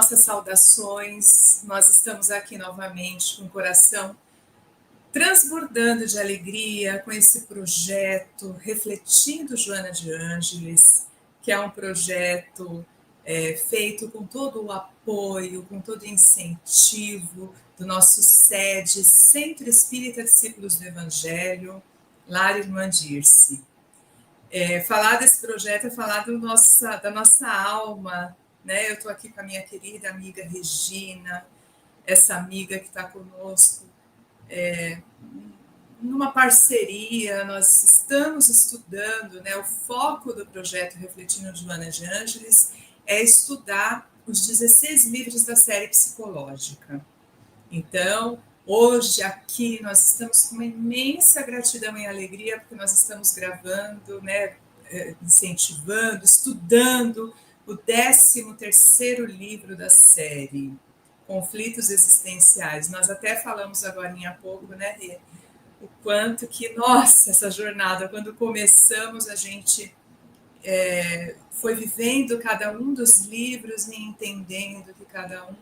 nossas saudações. Nós estamos aqui novamente com o coração transbordando de alegria com esse projeto Refletindo Joana de Ângeles, que é um projeto feito com todo o apoio, com todo o incentivo do nosso SED, Centro Espírita Discípulos do Evangelho, Lar Irmã Dirce. Falar desse projeto é falar da nossa alma, né? Eu estou aqui com a minha querida amiga Regina, essa amiga que está conosco numa parceria. Nós estamos estudando, né? O foco do projeto Refletindo Joana de Ângeles é estudar os 16 livros da série psicológica. Então, hoje aqui nós estamos com uma imensa gratidão e alegria, porque nós estamos gravando, né, incentivando, estudando o 13º livro da série, Conflitos Existenciais. Nós até falamos agora há pouco, né, Rê, o quanto que, nossa, essa jornada, quando começamos, a gente foi vivendo cada um dos livros e entendendo que cada um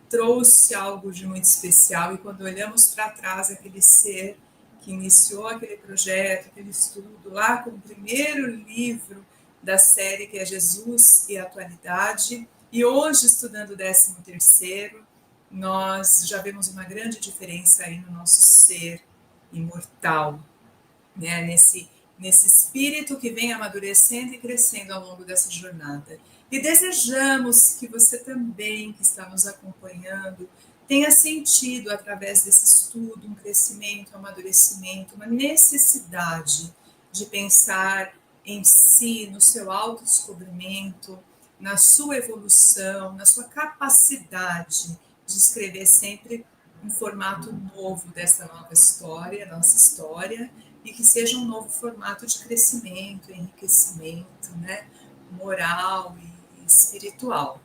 trouxe algo de muito especial, e quando olhamos para trás, aquele ser que iniciou aquele projeto, aquele estudo lá com o primeiro livro da série, que é Jesus e a Atualidade, e hoje estudando o 13º, nós já vemos uma grande diferença aí no nosso ser imortal, né? Nesse espírito que vem amadurecendo e crescendo ao longo dessa jornada. E desejamos que você também, que está nos acompanhando, tenha sentido, através desse estudo, um crescimento, um amadurecimento, uma necessidade de pensar em si, no seu autodescobrimento, na sua evolução, na sua capacidade de escrever sempre um formato novo dessa nova história, nossa história, e que seja um novo formato de crescimento, enriquecimento, né, moral e espiritual.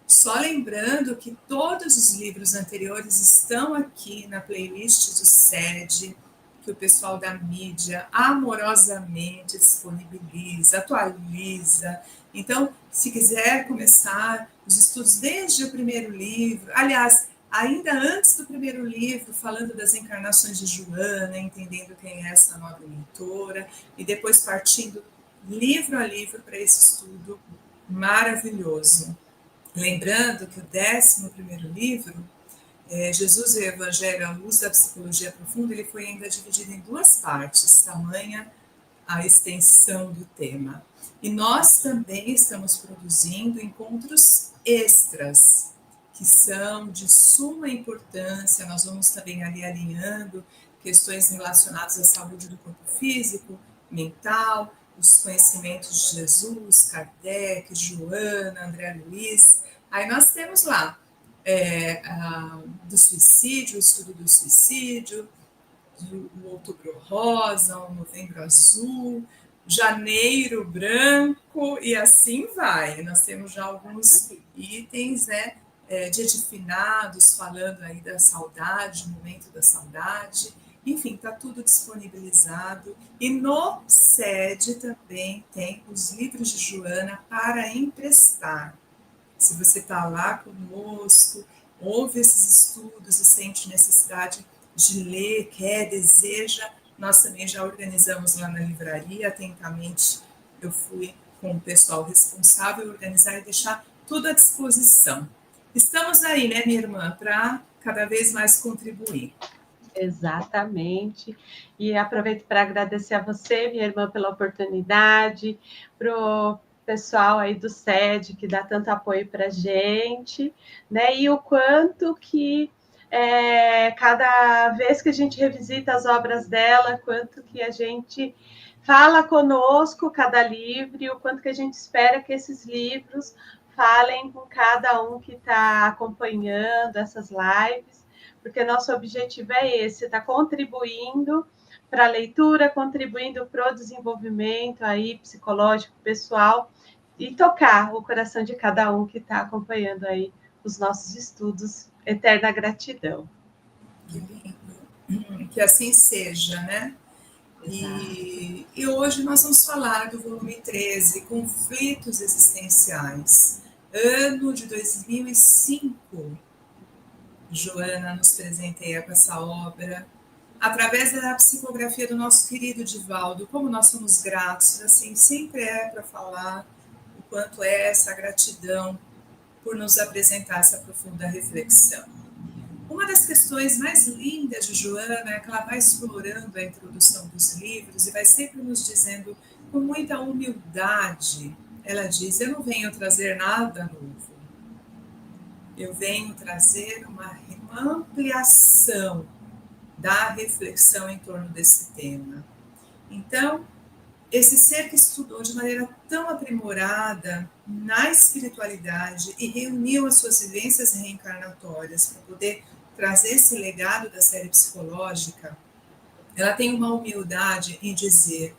Só lembrando que todos os livros anteriores estão aqui na playlist do SED, que o pessoal da mídia amorosamente disponibiliza, atualiza. Então, se quiser começar os estudos desde o primeiro livro, aliás, ainda antes do primeiro livro, falando das encarnações de Joana, entendendo quem é essa nova mentora, e depois partindo livro a livro para esse estudo maravilhoso. Lembrando que o 11º livro, Jesus e o Evangelho à Luz da Psicologia Profunda, ele foi ainda dividido em 2 partes, tamanha a extensão do tema. E nós também estamos produzindo encontros extras, que são de suma importância. Nós vamos também ali alinhando questões relacionadas à saúde do corpo físico, mental, os conhecimentos de Jesus, Kardec, Joana, André Luiz. Aí nós temos lá do suicídio, o estudo do suicídio, o Outubro Rosa, o Novembro Azul, Janeiro Branco, e assim vai. Nós temos já alguns itens, né, Dia de Finados, falando aí da saudade, momento da saudade. Enfim, está tudo disponibilizado. E no SED também tem os livros de Joana para emprestar. Se você está lá conosco, ouve esses estudos e sente necessidade de ler, quer, deseja, nós também já organizamos lá na livraria. Atentamente eu fui com o pessoal responsável organizar e deixar tudo à disposição. Estamos aí, né, minha irmã, para cada vez mais contribuir. Exatamente. E aproveito para agradecer a você, minha irmã, pela oportunidade, para o pessoal aí do SED, que dá tanto apoio para a gente, né? E o quanto que cada vez que a gente revisita as obras dela, quanto que a gente fala conosco cada livro, e o quanto que a gente espera que esses livros falem com cada um que está acompanhando essas lives, porque nosso objetivo é esse, está contribuindo para a leitura, contribuindo para o desenvolvimento aí psicológico, pessoal, e tocar o coração de cada um que está acompanhando aí os nossos estudos. Eterna gratidão. Que lindo. Que assim seja, né? E hoje nós vamos falar do volume 13, Conflitos Existenciais. ano de 2005, Joana nos presenteia com essa obra, através da psicografia do nosso querido Divaldo. Como nós somos gratos, assim, sempre é para falar o quanto é essa gratidão por nos apresentar essa profunda reflexão. Uma das questões mais lindas de Joana é que ela vai explorando a introdução dos livros e vai sempre nos dizendo, com muita humildade, ela diz: eu não venho trazer nada novo, eu venho trazer uma ampliação da reflexão em torno desse tema. Então, esse ser que estudou de maneira tão aprimorada na espiritualidade e reuniu as suas vivências reencarnatórias para poder trazer esse legado da série psicológica, ela tem uma humildade em dizer: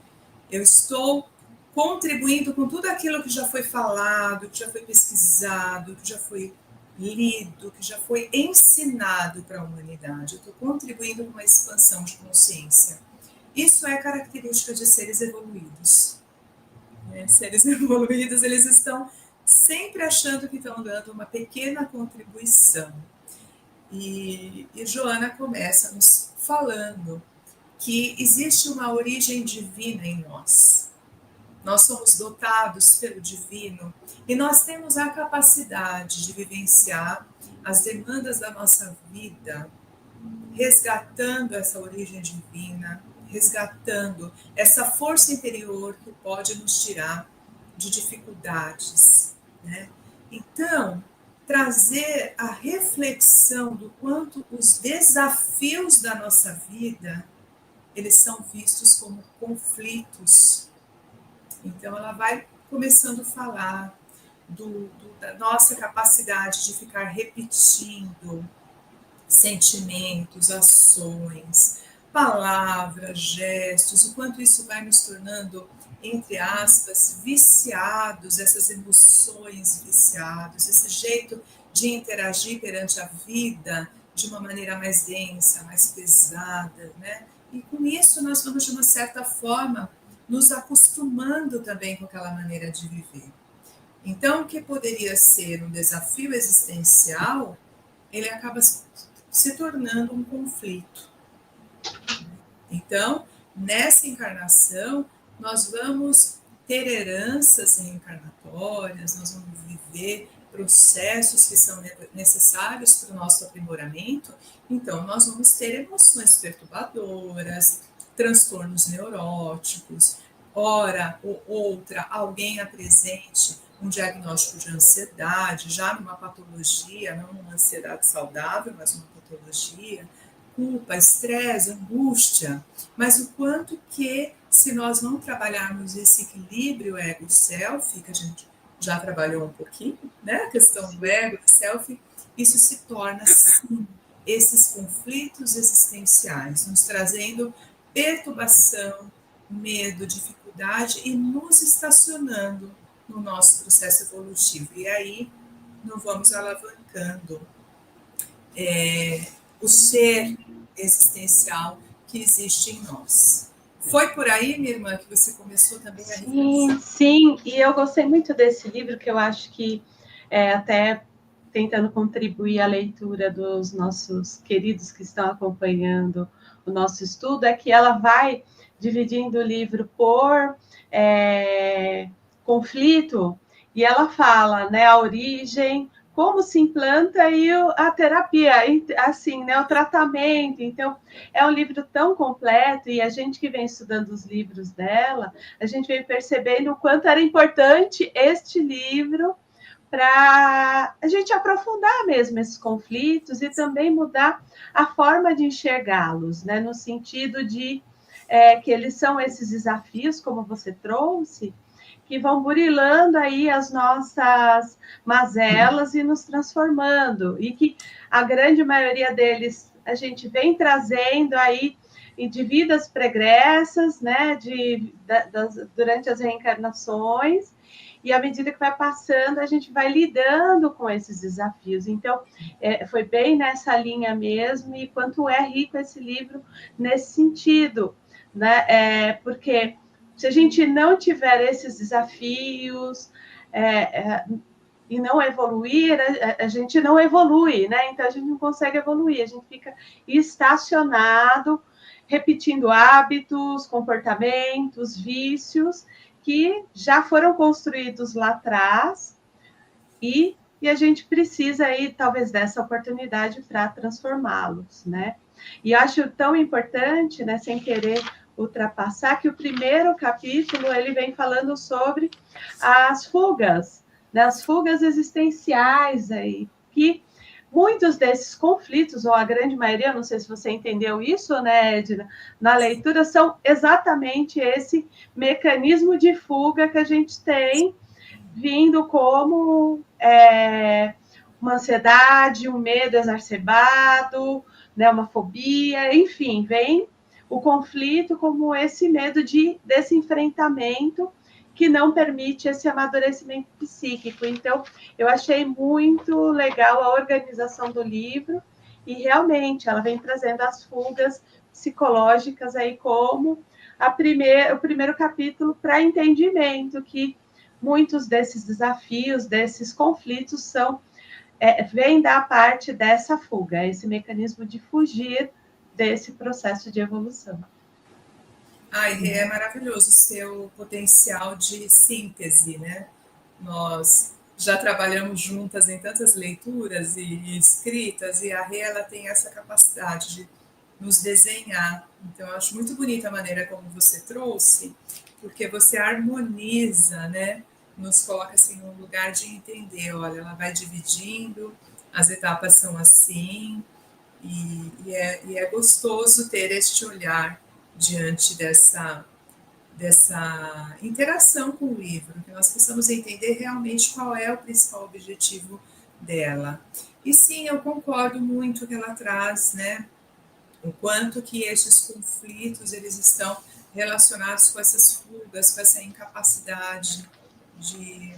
eu estou contribuindo com tudo aquilo que já foi falado, que já foi pesquisado, que já foi lido, que já foi ensinado para a humanidade. Eu estou contribuindo com uma expansão de consciência. Isso é característica de seres evoluídos. Seres evoluídos, eles estão sempre achando que estão dando uma pequena contribuição. E Joana começa nos falando que existe uma origem divina em nós. Nós somos dotados pelo divino e nós temos a capacidade de vivenciar as demandas da nossa vida, resgatando essa origem divina, resgatando essa força interior que pode nos tirar de dificuldades, né? Então, trazer a reflexão do quanto os desafios da nossa vida, eles são vistos como conflitos. Então, ela vai começando a falar da nossa capacidade de ficar repetindo sentimentos, ações, palavras, gestos, o quanto isso vai nos tornando, entre aspas, viciados, essas emoções viciados, esse jeito de interagir perante a vida de uma maneira mais densa, mais pesada, né? E com isso nós vamos, de uma certa forma, nos acostumando também com aquela maneira de viver. Então, o que poderia ser um desafio existencial, ele acaba se tornando um conflito. Então, nessa encarnação, nós vamos ter heranças reencarnatórias, nós vamos viver processos que são necessários para o nosso aprimoramento. Então, nós vamos ter emoções perturbadoras, transtornos neuróticos, ora ou outra, alguém apresente um diagnóstico de ansiedade, já numa patologia, não uma ansiedade saudável, mas uma patologia, culpa, estresse, angústia, mas o quanto que, se nós não trabalharmos esse equilíbrio ego-self, que a gente já trabalhou um pouquinho, né, a questão do ego e self, isso se torna, sim, esses conflitos existenciais, nos trazendo perturbação, medo, dificuldade e nos estacionando no nosso processo evolutivo. E aí, não vamos alavancando o ser existencial que existe em nós. Foi por aí, minha irmã, que você começou também a reflexão? Sim, e eu gostei muito desse livro, que eu acho que até tentando contribuir à leitura dos nossos queridos que estão acompanhando o nosso estudo, é que ela vai dividindo o livro por conflito, e ela fala, né, a origem, como se implanta e a terapia, assim, né, o tratamento. Então, é um livro tão completo, e a gente que vem estudando os livros dela, a gente vem percebendo o quanto era importante este livro para a gente aprofundar mesmo esses conflitos e também mudar a forma de enxergá-los, né, no sentido de que eles são esses desafios, como você trouxe, que vão burilando aí as nossas mazelas e nos transformando, e que a grande maioria deles a gente vem trazendo aí de vidas pregressas, né, durante as reencarnações, e à medida que vai passando, a gente vai lidando com esses desafios. Então, foi bem nessa linha mesmo, e quanto é rico esse livro nesse sentido, né, porque se a gente não tiver esses desafios, e não evoluir, a gente não evolui, né? Então a gente não consegue evoluir, a gente fica estacionado, repetindo hábitos, comportamentos, vícios que já foram construídos lá atrás e a gente precisa aí talvez dessa oportunidade para transformá-los, né? E acho tão importante, né, sem querer ultrapassar, que o primeiro capítulo ele vem falando sobre as fugas, né, as fugas existenciais aí, que muitos desses conflitos, ou a grande maioria, não sei se você entendeu isso, né, Edna, na leitura, são exatamente esse mecanismo de fuga que a gente tem vindo como uma ansiedade, um medo exacerbado, né, uma fobia, enfim, vem o conflito como esse medo desse enfrentamento que não permite esse amadurecimento psíquico. Então, eu achei muito legal a organização do livro e realmente ela vem trazendo as fugas psicológicas aí como o primeiro capítulo para entendimento que muitos desses desafios, desses conflitos vêm da parte dessa fuga, esse mecanismo de fugir desse processo de evolução. Ai, é maravilhoso o seu potencial de síntese, né? Nós já trabalhamos juntas em tantas leituras e escritas, e a Rê, ela tem essa capacidade de nos desenhar. Então, eu acho muito bonita a maneira como você trouxe, porque você harmoniza, né? Nos coloca assim num lugar de entender, olha, ela vai dividindo, as etapas são assim, e é gostoso ter este olhar diante dessa interação com o livro, que nós possamos entender realmente qual é o principal objetivo dela. E sim, eu concordo muito que ela traz, né, o quanto que esses conflitos eles estão relacionados com essas fugas, com essa incapacidade de,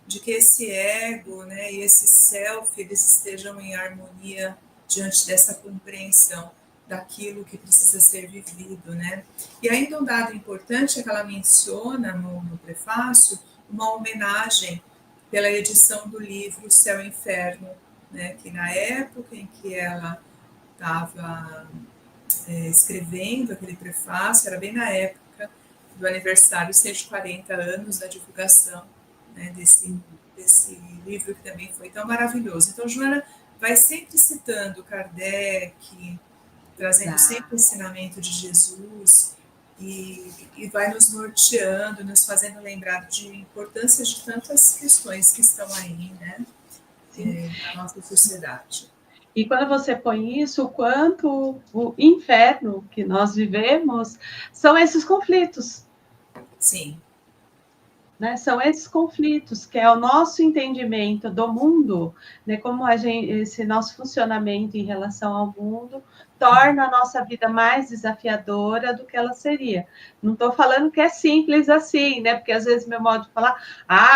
de que esse ego, né, e esse self eles estejam em harmonia diante dessa compreensão daquilo que precisa ser vivido, né? E ainda um dado importante é que ela menciona no prefácio uma homenagem pela edição do livro Céu e Inferno, né? Que na época em que ela estava escrevendo aquele prefácio, era bem na época do aniversário 140 anos da divulgação, né, desse livro que também foi tão maravilhoso. Então, Joana vai sempre citando Kardec, trazendo sempre o ensinamento de Jesus e vai nos norteando, nos fazendo lembrar de importância de tantas questões que estão aí, né, na nossa sociedade. E quando você põe isso, o quanto o inferno que nós vivemos são esses conflitos. Sim. Né? São esses conflitos, que é o nosso entendimento do mundo, né? Como esse nosso funcionamento em relação ao mundo torna a nossa vida mais desafiadora do que ela seria. Não estou falando que é simples assim, né? Porque às vezes meu modo de falar,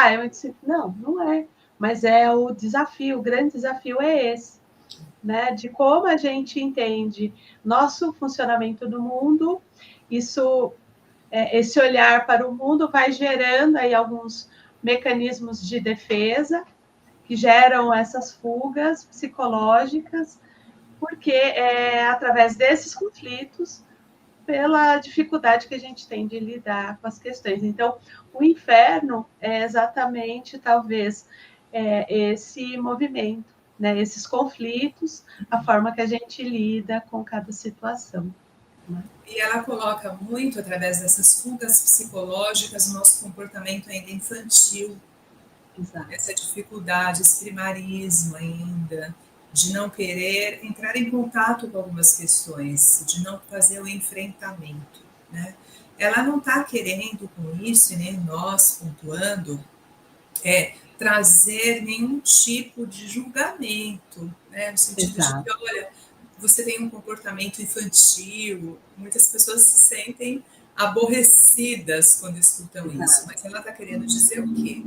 é muito simples. Não, não é. Mas é o desafio, o grande desafio é esse, né? De como a gente entende nosso funcionamento do mundo, isso esse olhar para o mundo vai gerando aí alguns mecanismos de defesa que geram essas fugas psicológicas, porque é através desses conflitos, pela dificuldade que a gente tem de lidar com as questões. Então, o inferno é exatamente, talvez, esse movimento, né? Esses conflitos, a forma que a gente lida com cada situação. E ela coloca muito, através dessas fugas psicológicas, o nosso comportamento ainda infantil. Exato. Essa dificuldade, esse primarismo ainda, de não querer entrar em contato com algumas questões, de não fazer o enfrentamento, né? Ela não está querendo com isso, e nem nós pontuando, trazer nenhum tipo de julgamento, né? No sentido Exato. de que, olha, você tem um comportamento infantil, muitas pessoas se sentem aborrecidas quando escutam isso, mas ela está querendo dizer o quê?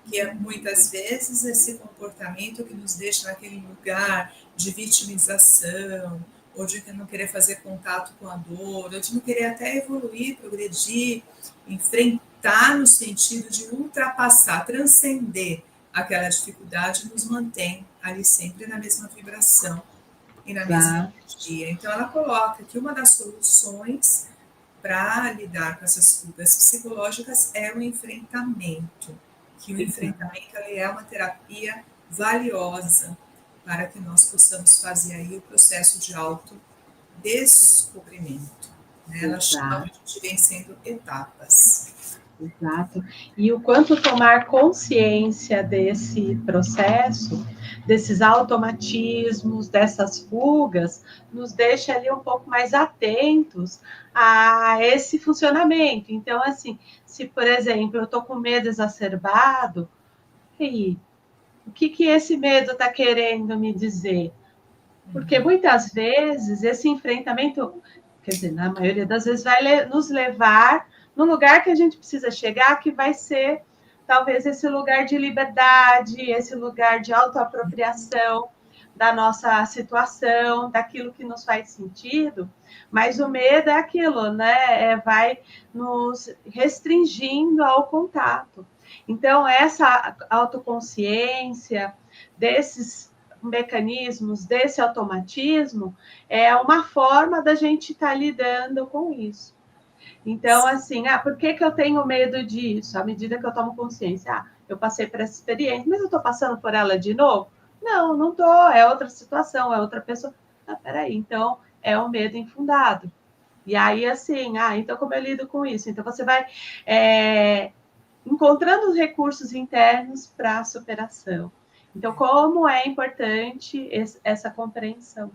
Que é muitas vezes esse comportamento que nos deixa naquele lugar de vitimização, ou de não querer fazer contato com a dor, ou de não querer até evoluir, progredir, enfrentar no sentido de ultrapassar, transcender aquela dificuldade nos mantém ali sempre na mesma vibração e na mesma energia. Então, ela coloca que uma das soluções para lidar com essas fugas psicológicas é o enfrentamento, que o enfrentamento ele é uma terapia valiosa para que nós possamos fazer aí o processo de autodescobrimento. Né? Ela chama de vencendo etapas. Exato. E o quanto tomar consciência desse processo, desses automatismos, dessas fugas, nos deixa ali um pouco mais atentos a esse funcionamento. Então, assim, se, por exemplo, eu estou com medo exacerbado, e o que esse medo está querendo me dizer? Porque muitas vezes esse enfrentamento, quer dizer, na maioria das vezes, vai nos levar no lugar que a gente precisa chegar, que vai ser talvez esse lugar de liberdade, esse lugar de autoapropriação da nossa situação, daquilo que nos faz sentido, mas o medo é aquilo, né? Vai nos restringindo ao contato. Então, essa autoconsciência desses mecanismos, desse automatismo, é uma forma da gente estar lidando com isso. Então, assim, por que eu tenho medo disso? À medida que eu tomo consciência, eu passei por essa experiência, mas eu estou passando por ela de novo? Não, não estou, é outra situação, é outra pessoa. Peraí, então é um medo infundado. E aí, assim, então como eu lido com isso? Então você vai encontrando os recursos internos para a superação. Então, como é importante essa compreensão?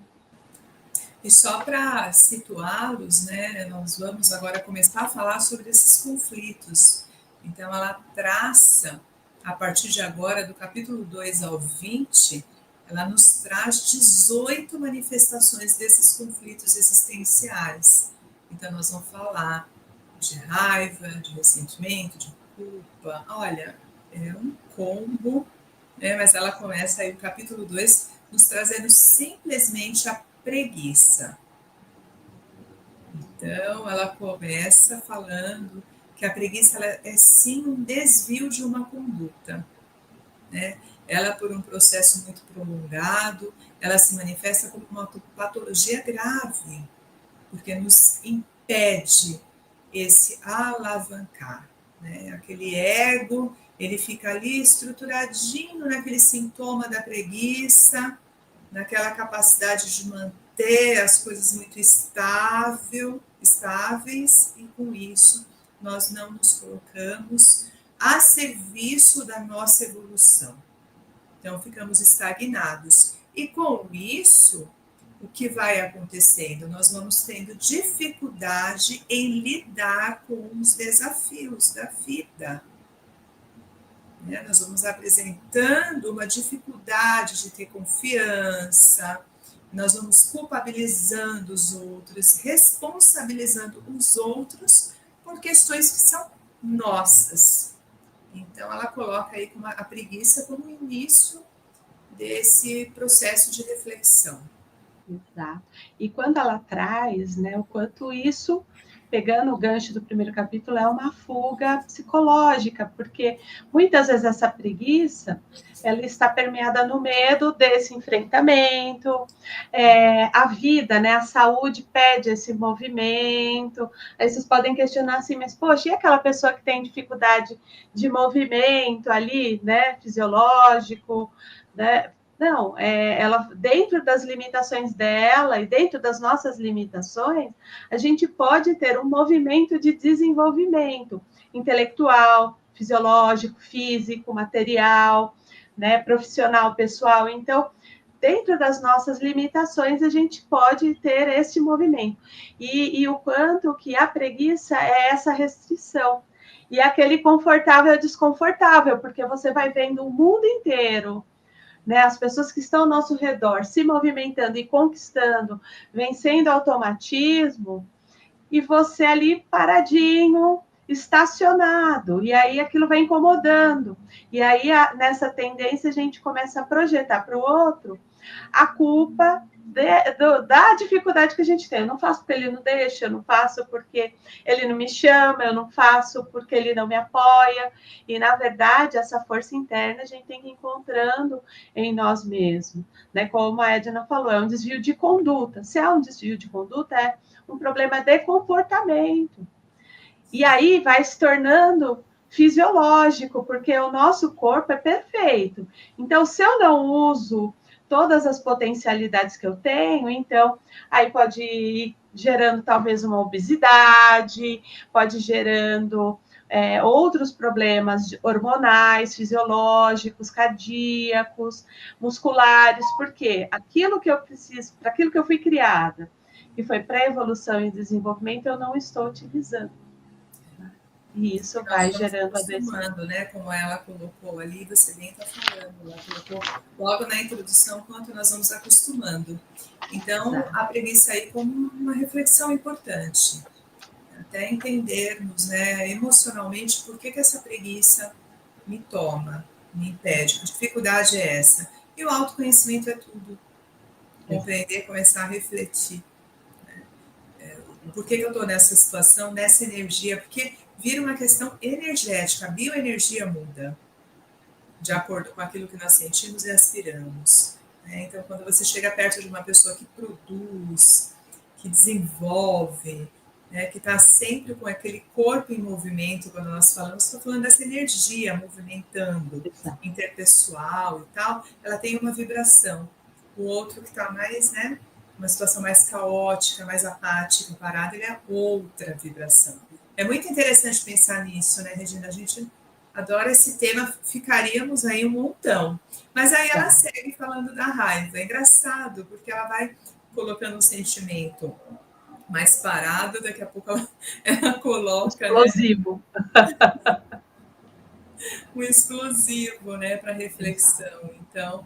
E só para situá-los, né, nós vamos agora começar a falar sobre esses conflitos. Então, ela traça, a partir de agora, do capítulo 2 ao 20, ela nos traz 18 manifestações desses conflitos existenciais. Então, nós vamos falar de raiva, de ressentimento, de culpa. Olha, é um combo, né? Mas ela começa aí o capítulo 2 nos trazendo simplesmente a preguiça. Então, ela começa falando que a preguiça ela é sim um desvio de uma conduta, né? Ela, por um processo muito prolongado, ela se manifesta como uma patologia grave, porque nos impede esse alavancar, né? Aquele ego, ele fica ali estruturadinho naquele sintoma da preguiça, naquela capacidade de manter as coisas muito estáveis, e com isso nós não nos colocamos a serviço da nossa evolução. Então ficamos estagnados. E com isso, o que vai acontecendo? Nós vamos tendo dificuldade em lidar com os desafios da vida. Nós vamos apresentando uma dificuldade de ter confiança, nós vamos culpabilizando os outros, responsabilizando os outros por questões que são nossas. Então, ela coloca aí a preguiça como início desse processo de reflexão. Exato. E quando ela traz, né, o quanto isso, pegando o gancho do primeiro capítulo, é uma fuga psicológica, porque muitas vezes essa preguiça, ela está permeada no medo desse enfrentamento, a vida, né, a saúde pede esse movimento. Aí vocês podem questionar assim, mas poxa, e aquela pessoa que tem dificuldade de movimento ali, né, fisiológico, né? Não, ela, dentro das limitações dela e dentro das nossas limitações, a gente pode ter um movimento de desenvolvimento intelectual, fisiológico, físico, material, né, profissional, pessoal. Então, dentro das nossas limitações, a gente pode ter esse movimento. E o quanto que a preguiça é essa restrição. E aquele confortável é desconfortável, porque você vai vendo o mundo inteiro, né, as pessoas que estão ao nosso redor se movimentando e conquistando, vencendo o automatismo, e você ali paradinho, estacionado, e aí aquilo vai incomodando. E aí, nessa tendência, a gente começa a projetar para o outro a culpa da dificuldade que a gente tem. Eu não faço porque ele não deixa, eu não faço porque ele não me chama, eu não faço porque ele não me apoia. E, na verdade, essa força interna a gente tem que ir encontrando em nós mesmos. Né? Como a Edna falou, é um desvio de conduta. Se é um desvio de conduta, é um problema de comportamento. E aí vai se tornando fisiológico, porque o nosso corpo é perfeito. Então, se eu não uso todas as potencialidades que eu tenho, então aí pode ir gerando talvez uma obesidade, pode ir gerando outros problemas hormonais, fisiológicos, cardíacos, musculares, porque aquilo que eu preciso, para aquilo que eu fui criada, que foi para evolução e desenvolvimento, eu não estou utilizando. E isso vai gerando acostumando, né? Como ela colocou ali, você bem está falando, ela colocou logo na introdução quanto nós vamos acostumando. Então, a preguiça aí como uma reflexão importante, até entendermos, né, emocionalmente, por que essa preguiça me toma, me impede, que dificuldade é essa? E o autoconhecimento é tudo. Compreender, começar a refletir. Por que eu estou nessa situação, nessa energia? Porque vira uma questão energética, a bioenergia muda de acordo com aquilo que nós sentimos e aspiramos. Né? Então, quando você chega perto de uma pessoa que produz, que desenvolve, né, que está sempre com aquele corpo em movimento, quando nós falamos, estou falando dessa energia movimentando, interpessoal e tal, ela tem uma vibração. O outro que está mais, né, uma situação mais caótica, mais apática, parada, ele é outra vibração. É muito interessante pensar nisso, né, Regina? A gente adora esse tema, ficaríamos aí um montão. Mas aí ela segue falando da raiva. É engraçado, porque ela vai colocando um sentimento mais parado, daqui a pouco ela coloca... Explosivo. Né, um explosivo, né, para reflexão. Então,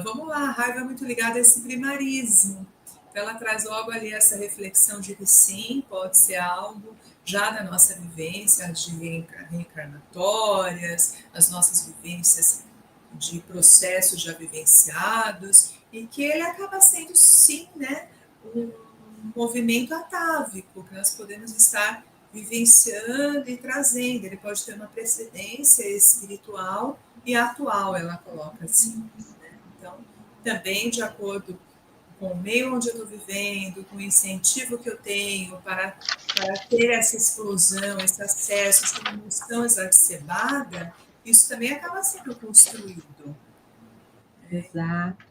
vamos lá, a raiva é muito ligada a esse primarismo. Então, ela traz logo ali essa reflexão de que sim, pode ser algo já da nossa vivência de reencarnatórias, as nossas vivências de processos já vivenciados, e que ele acaba sendo, sim, né, um movimento atávico, que nós podemos estar vivenciando e trazendo. Ele pode ter uma precedência espiritual e atual, ela coloca assim. Né? Então, também de acordo com o meio onde eu estou vivendo, com o incentivo que eu tenho para ter essa explosão, esse acesso, essa emoção exacerbada, isso também acaba sendo construído. Exato.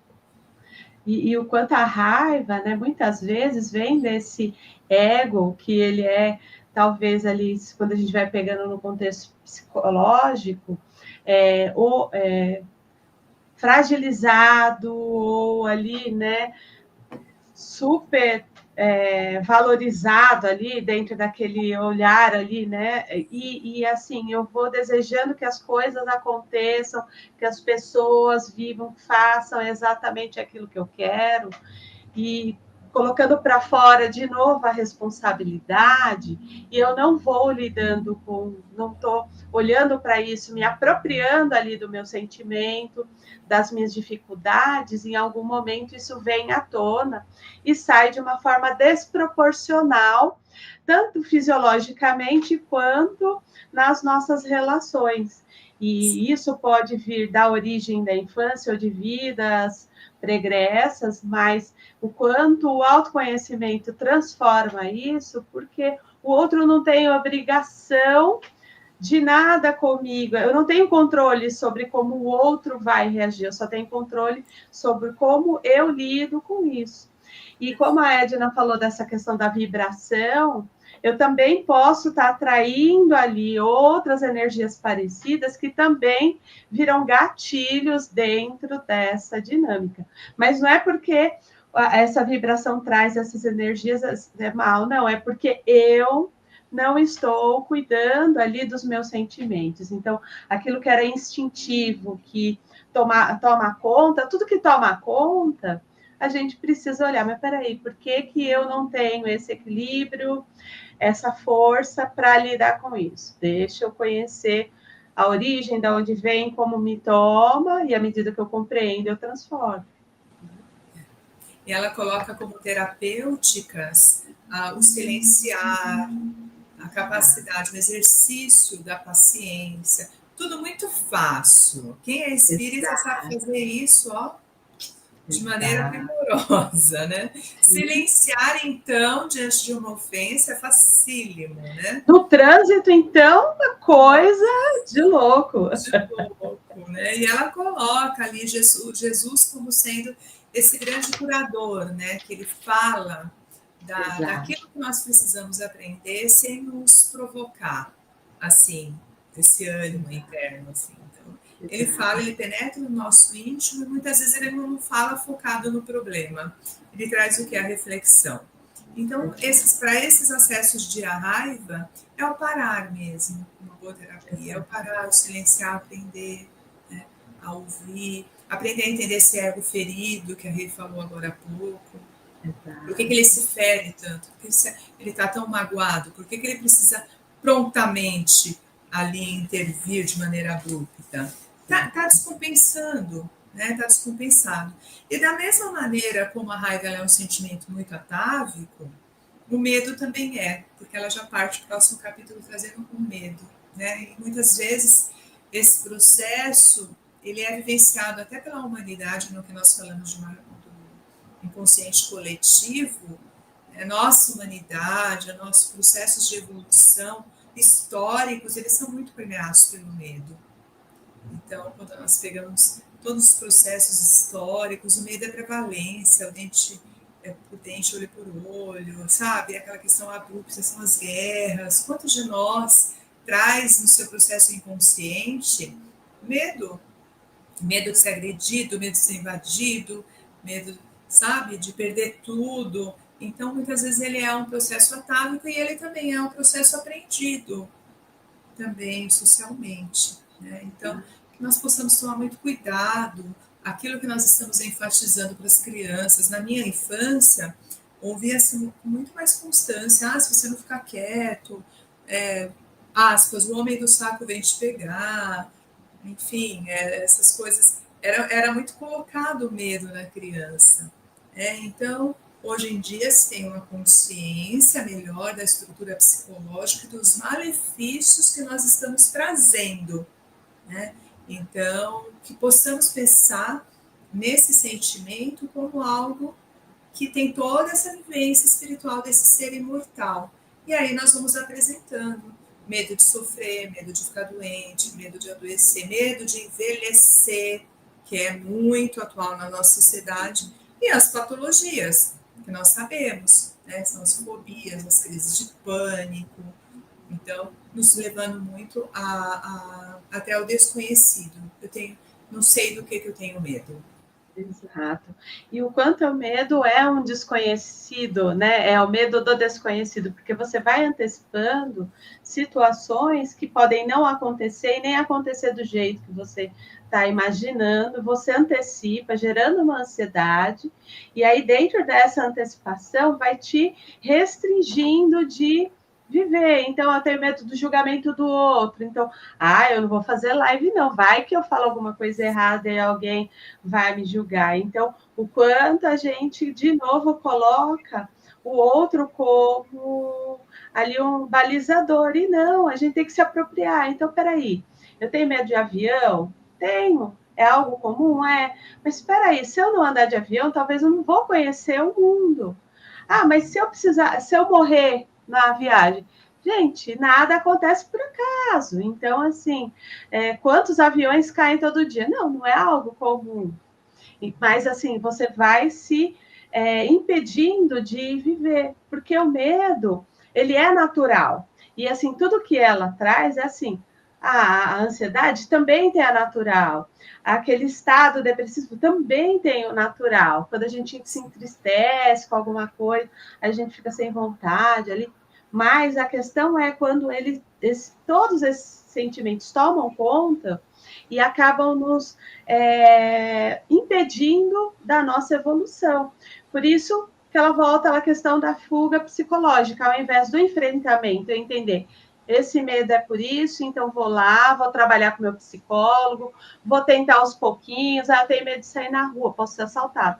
E o quanto a raiva, né, muitas vezes vem desse ego que ele é, talvez ali, quando a gente vai pegando no contexto psicológico, fragilizado ou ali, né, super valorizado ali dentro daquele olhar ali, né? E assim, eu vou desejando que as coisas aconteçam, que as pessoas vivam, façam exatamente aquilo que eu quero, e colocando para fora de novo a responsabilidade, e eu não vou lidando com, não estou olhando para isso, me apropriando ali do meu sentimento, das minhas dificuldades, em algum momento isso vem à tona e sai de uma forma desproporcional, tanto fisiologicamente quanto nas nossas relações. E isso pode vir da origem da infância ou de vidas pregressas, mas o quanto o autoconhecimento transforma isso, porque o outro não tem obrigação de nada comigo, eu não tenho controle sobre como o outro vai reagir, eu só tenho controle sobre como eu lido com isso. E como a Edna falou dessa questão da vibração, eu também posso estar atraindo ali outras energias parecidas que também viram gatilhos dentro dessa dinâmica. Mas não é porque essa vibração traz essas energias é mal, não, é porque eu não estou cuidando ali dos meus sentimentos. Então, aquilo que era instintivo, que toma conta, tudo que toma conta, a gente precisa olhar, mas peraí, por que eu não tenho esse equilíbrio, essa força para lidar com isso? Deixa eu conhecer a origem, de onde vem, como me toma, e à medida que eu compreendo, eu transformo. e ela coloca como terapêuticas o silenciar, a capacidade, o exercício da paciência, tudo muito fácil. Quem é espírita sabe fazer isso, ó, de maneira primorosa, né? Silenciar, então, diante de uma ofensa é facílimo, né? No trânsito, então, uma coisa de louco. De louco, né? E ela coloca ali Jesus como sendo esse grande curador, né? Que ele fala daquilo que nós precisamos aprender sem nos provocar, assim, esse ânimo interno, assim. Então, ele fala, ele penetra no nosso íntimo e muitas vezes ele não fala focado no problema. Ele traz o que é a reflexão. Então, para esses acessos de raiva, é o parar mesmo, uma boa terapia. É o parar, o silenciar, aprender, né, a ouvir, aprender a entender esse ego ferido, que a Rei falou agora há pouco. Por que ele se fere tanto? Por que ele está tão magoado? Por que ele precisa prontamente ali intervir de maneira abrupta? Está descompensando, né? Está descompensado. E da mesma maneira como a raiva é um sentimento muito atávico, o medo também é, porque ela já parte do próximo capítulo trazendo um medo, né? E muitas vezes esse processo ele é vivenciado até pela humanidade, no que nós falamos de do inconsciente coletivo, a nossa humanidade, os nossos processos de evolução históricos, eles são muito permeados pelo medo. Então, quando nós pegamos todos os processos históricos, o medo é prevalência, o dente por dente, olho por olho, sabe? Aquela questão abrupta, são as guerras. Quantos de nós traz no seu processo inconsciente medo? Medo de ser agredido, medo de ser invadido, medo, sabe, de perder tudo. Então, muitas vezes ele é um processo atávico e ele também é um processo aprendido, também socialmente, né? Então, que nós possamos tomar muito cuidado, aquilo que nós estamos enfatizando para as crianças. Na minha infância, ouvia-se com muito mais constância, se você não ficar quieto, aspas, o homem do saco vem te pegar, enfim, essas coisas, era muito colocado o medo na criança. Então, hoje em dia se tem uma consciência melhor da estrutura psicológica e dos malefícios que nós estamos trazendo, né? Então, que possamos pensar nesse sentimento como algo que tem toda essa vivência espiritual desse ser imortal. E aí nós vamos apresentando medo de sofrer, medo de ficar doente, medo de adoecer, medo de envelhecer, que é muito atual na nossa sociedade, e as patologias, que nós sabemos, né? São as fobias, as crises de pânico, então, nos levando muito até o desconhecido. Não sei do que eu tenho medo. Exato. E o quanto o medo é um desconhecido, né? É o medo do desconhecido, porque você vai antecipando situações que podem não acontecer e nem acontecer do jeito que você está imaginando, você antecipa, gerando uma ansiedade, e aí dentro dessa antecipação vai te restringindo de viver. Então, eu tenho medo do julgamento do outro. Então, eu não vou fazer live, não. Vai que eu falo alguma coisa errada e alguém vai me julgar. Então, o quanto a gente, de novo, coloca o outro como ali um balizador. E não, a gente tem que se apropriar. Então, peraí, eu tenho medo de avião? Tenho. É algo comum? É. Mas espera aí, se eu não andar de avião, talvez eu não vou conhecer o mundo. Mas se eu morrer na viagem, gente, nada acontece por acaso. Então, assim, quantos aviões caem todo dia? Não, não é algo comum. Mas, assim, você vai se impedindo de viver, porque o medo, ele é natural. E, assim, tudo que ela traz é assim, a ansiedade também tem a natural. Aquele estado depressivo também tem o natural. Quando a gente se entristece com alguma coisa, a gente fica sem vontade ali. Mas a questão é quando todos esses sentimentos tomam conta e acabam nos impedindo da nossa evolução. Por isso que ela volta à questão da fuga psicológica, ao invés do enfrentamento, entender. Esse medo é por isso, então vou lá, vou trabalhar com meu psicólogo, vou tentar aos pouquinhos, eu tenho medo de sair na rua, posso ser assaltado.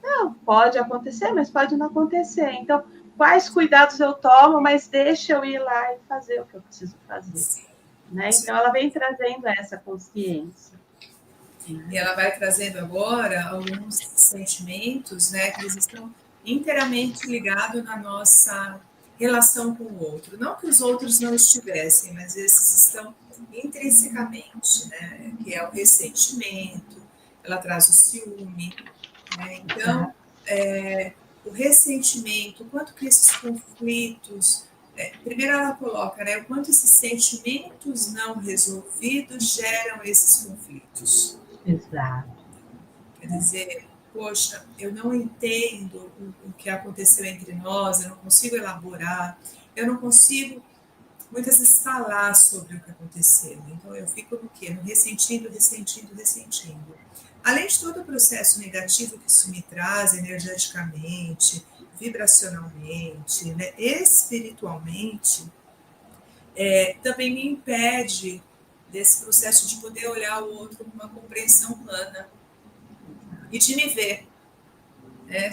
Não, pode acontecer, mas pode não acontecer. Então, quais cuidados eu tomo, mas deixa eu ir lá e fazer o que eu preciso fazer. Sim. Né? Então, ela vem trazendo essa consciência. E ela vai trazendo agora alguns sentimentos, né, que eles estão inteiramente ligados na nossa relação com o outro. Não que os outros não estivessem, mas esses estão intrinsecamente, né, que é o ressentimento, ela traz o ciúme, né? Então, o ressentimento, o quanto que esses conflitos, primeiro ela coloca, né, o quanto esses sentimentos não resolvidos geram esses conflitos. Exato. Quer dizer, poxa, eu não entendo o que aconteceu entre nós, eu não consigo elaborar, eu não consigo muitas vezes falar sobre o que aconteceu. Então eu fico no quê? No ressentindo, ressentindo, ressentindo. Além de todo o processo negativo que isso me traz energeticamente, vibracionalmente, né, espiritualmente, também me impede desse processo de poder olhar o outro com uma compreensão humana e de me ver.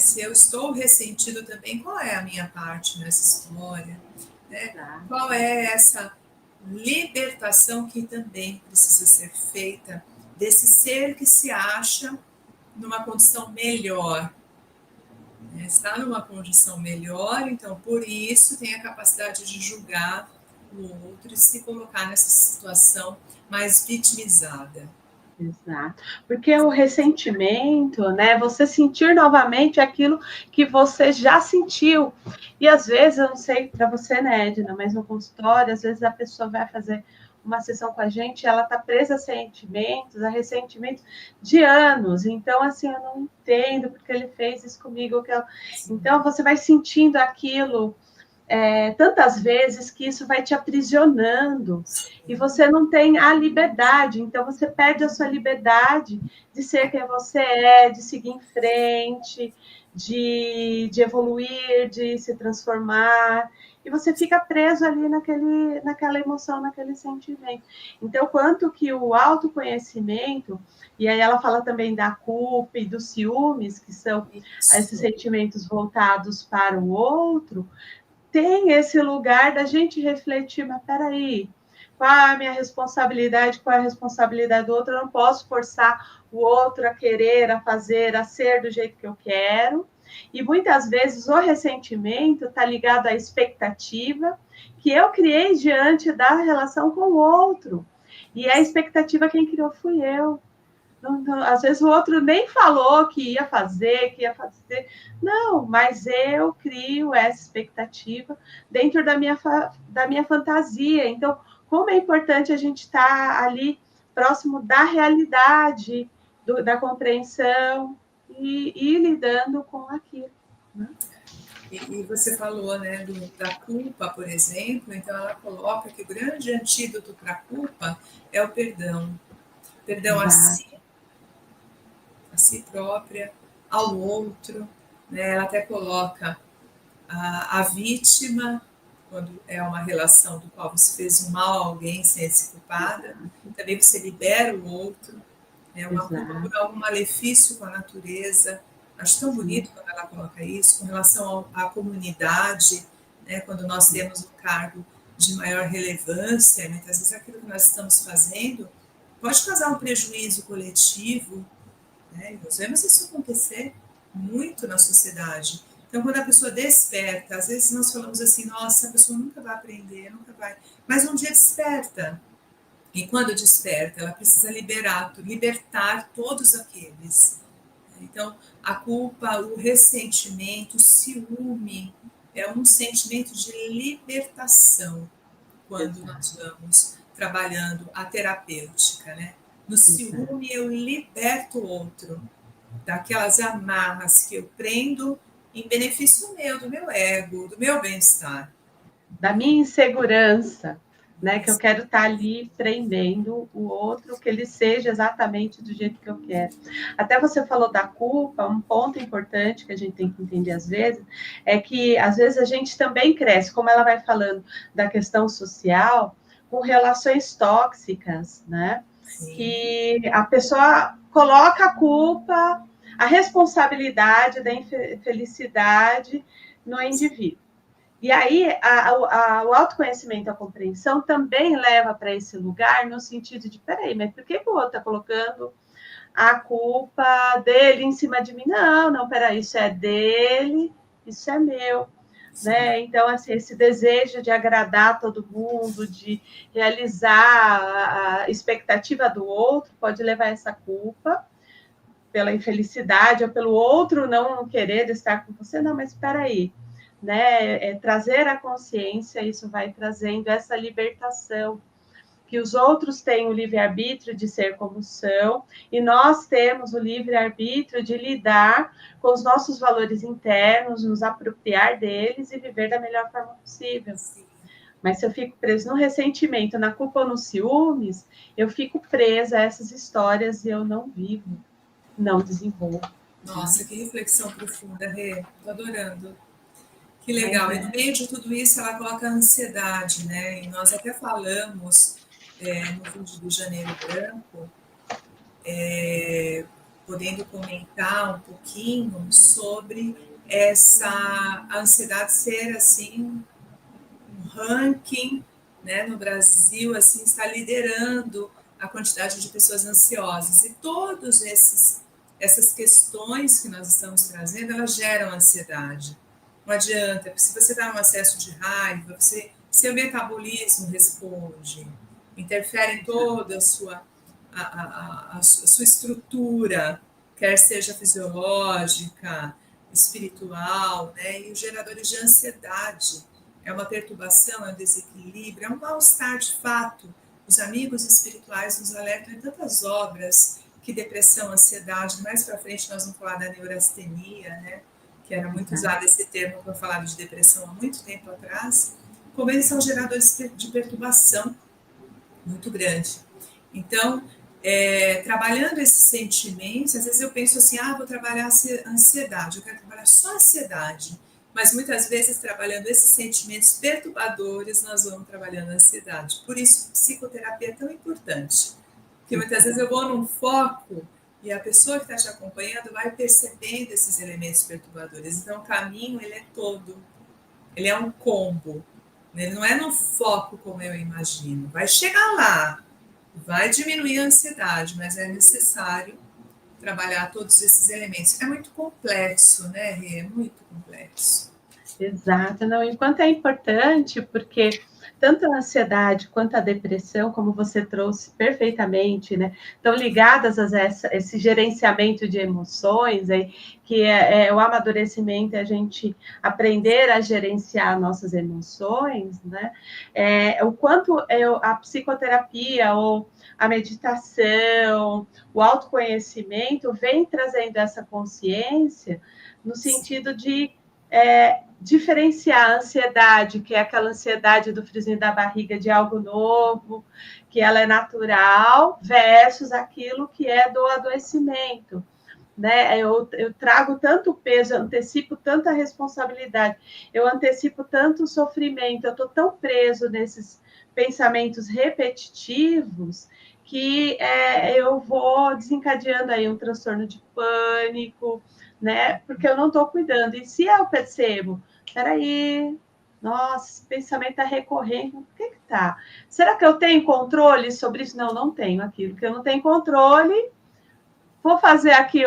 Se eu estou ressentido também, qual é a minha parte nessa história? Né? Qual é essa libertação que também precisa ser feita desse ser que se acha numa condição melhor? Está numa condição melhor, então por isso tem a capacidade de julgar o outro e se colocar nessa situação mais vitimizada. Exato. Porque o ressentimento, né? Você sentir novamente aquilo que você já sentiu. E às vezes, eu não sei para você, né, Edna, mas no consultório, às vezes a pessoa vai fazer uma sessão com a gente, ela está presa a ressentimentos de anos. Então, assim, eu não entendo porque ele fez isso comigo. Então, você vai sentindo aquilo tantas vezes que isso vai te aprisionando e você não tem a liberdade, então você perde a sua liberdade de ser quem você é, de seguir em frente, de evoluir, de se transformar, e você fica preso ali naquela emoção, naquele sentimento. Então, quanto que o autoconhecimento, e aí ela fala também da culpa e dos ciúmes, que são esses sentimentos voltados para o outro, tem esse lugar da gente refletir, mas peraí, qual é a minha responsabilidade, qual é a responsabilidade do outro? Eu não posso forçar o outro a querer, a fazer, a ser do jeito que eu quero. E muitas vezes o ressentimento está ligado à expectativa que eu criei diante da relação com o outro. E a expectativa quem criou fui eu. Às vezes o outro nem falou que ia fazer, Não, mas eu crio essa expectativa dentro da minha fantasia. Então, como é importante a gente estar ali próximo da realidade, da compreensão e ir lidando com aquilo. Né? E você falou, né, da culpa, por exemplo, então ela coloca que o grande antídoto para a culpa é o perdão. Perdão a si própria, ao outro, né? Ela até coloca a vítima, quando é uma relação do qual você fez um mal a alguém sem ser culpada, também você libera o outro, né? Uma culpa por algum malefício com a natureza. Acho tão bonito quando ela coloca isso, com relação à comunidade, né? Quando nós temos um cargo de maior relevância, muitas vezes aquilo que nós estamos fazendo pode causar um prejuízo coletivo, né? Nós vemos isso acontecer muito na sociedade. Então, quando a pessoa desperta, às vezes nós falamos assim, nossa, a pessoa nunca vai aprender, nunca vai. Mas um dia desperta. E quando desperta, ela precisa libertar todos aqueles. Então, a culpa, o ressentimento, o ciúme, é um sentimento de libertação quando nós vamos trabalhando a terapêutica, né? No ciúme, eu liberto o outro daquelas amarras que eu prendo em benefício meu, do meu ego, do meu bem-estar. Da minha insegurança, né? Que eu quero estar ali prendendo o outro, que ele seja exatamente do jeito que eu quero. Até você falou da culpa, um ponto importante que a gente tem que entender às vezes, é que às vezes a gente também cresce, como ela vai falando da questão social, com relações tóxicas, né? Sim. Que a pessoa coloca a culpa, a responsabilidade da infelicidade no indivíduo. E aí, o autoconhecimento, a compreensão também leva para esse lugar no sentido de, peraí, mas por que o outro está colocando a culpa dele em cima de mim? Não, peraí, isso é dele, isso é meu. Né? Então, assim, esse desejo de agradar todo mundo, de realizar a expectativa do outro, pode levar a essa culpa pela infelicidade ou pelo outro não querer estar com você. Não, mas espera aí, né? Trazer a consciência, isso vai trazendo essa libertação, que os outros têm o livre-arbítrio de ser como são, e nós temos o livre-arbítrio de lidar com os nossos valores internos, nos apropriar deles e viver da melhor forma possível. Sim. Mas se eu fico preso no ressentimento, na culpa ou nos ciúmes, eu fico presa a essas histórias e eu não vivo, não desenvolvo. Nossa, que reflexão profunda, Rê. Estou adorando. Que legal. E no meio de tudo isso, ela coloca a ansiedade, né? E nós até falamos no vídeo do Janeiro Branco, podendo comentar um pouquinho sobre a ansiedade ser, assim, um ranking, né, no Brasil, assim, está liderando a quantidade de pessoas ansiosas. E todas essas questões que nós estamos trazendo, elas geram ansiedade. Não adianta, porque se você está num acesso de raiva, seu metabolismo responde, interfere em toda a sua estrutura, quer seja fisiológica, espiritual, né? E os geradores de ansiedade é uma perturbação, é um desequilíbrio, é um mal-estar de fato. Os amigos espirituais nos alertam em tantas obras que depressão, ansiedade, mais para frente nós vamos falar da neurastenia, né? Que era muito usado esse termo para falar de depressão há muito tempo atrás, como eles são geradores de perturbação muito grande. Então, trabalhando esses sentimentos, às vezes eu penso assim, vou trabalhar a ansiedade, eu quero trabalhar só a ansiedade, mas muitas vezes trabalhando esses sentimentos perturbadores, nós vamos trabalhando a ansiedade. Por isso, psicoterapia é tão importante, porque muitas vezes eu vou num foco e a pessoa que está te acompanhando vai percebendo esses elementos perturbadores. Então, o caminho, ele é todo, ele é um combo. Ele não é no foco como eu imagino. Vai chegar lá, vai diminuir a ansiedade, mas é necessário trabalhar todos esses elementos. É muito complexo, né, Rê? É muito complexo. Exato. Não, enquanto é importante, porque tanto a ansiedade quanto a depressão, como você trouxe perfeitamente, né, estão ligadas a esse gerenciamento de emoções, aí, que é o amadurecimento, é a gente aprender a gerenciar nossas emoções, né, o quanto a psicoterapia ou a meditação, o autoconhecimento vem trazendo essa consciência no sentido de diferenciar a ansiedade, que é aquela ansiedade do friozinho da barriga de algo novo, que ela é natural, versus aquilo que é do adoecimento. Né? Eu trago tanto peso, eu antecipo tanta responsabilidade, eu antecipo tanto sofrimento, eu estou tão preso nesses pensamentos repetitivos que eu vou desencadeando aí um transtorno de pânico, né? Porque eu não estou cuidando. E se eu percebo, peraí, nossa, esse pensamento está recorrente, por que tá? Será que eu tenho controle sobre isso? Não tenho. Aquilo que eu não tenho controle, vou fazer aqui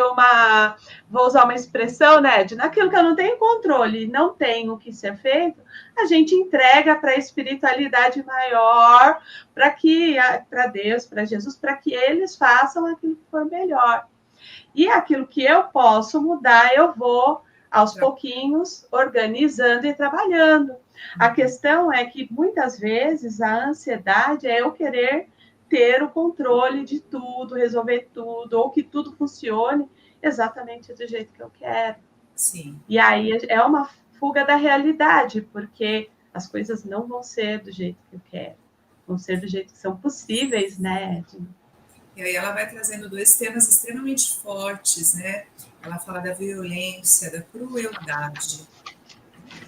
vou usar uma expressão, né, naquilo que eu não tenho controle, não tenho o que ser feito, a gente entrega para a espiritualidade maior, para Deus, para Jesus, para que eles façam aquilo que for melhor. E aquilo que eu posso mudar, eu vou, aos pouquinhos, organizando e trabalhando. A questão é que, muitas vezes, a ansiedade é eu querer ter o controle de tudo, resolver tudo, ou que tudo funcione exatamente do jeito que eu quero. Sim. E aí é uma fuga da realidade, porque as coisas não vão ser do jeito que eu quero, vão ser do jeito que são possíveis, né, Edna? E aí ela vai trazendo dois temas extremamente fortes, né? Ela fala da violência, da crueldade.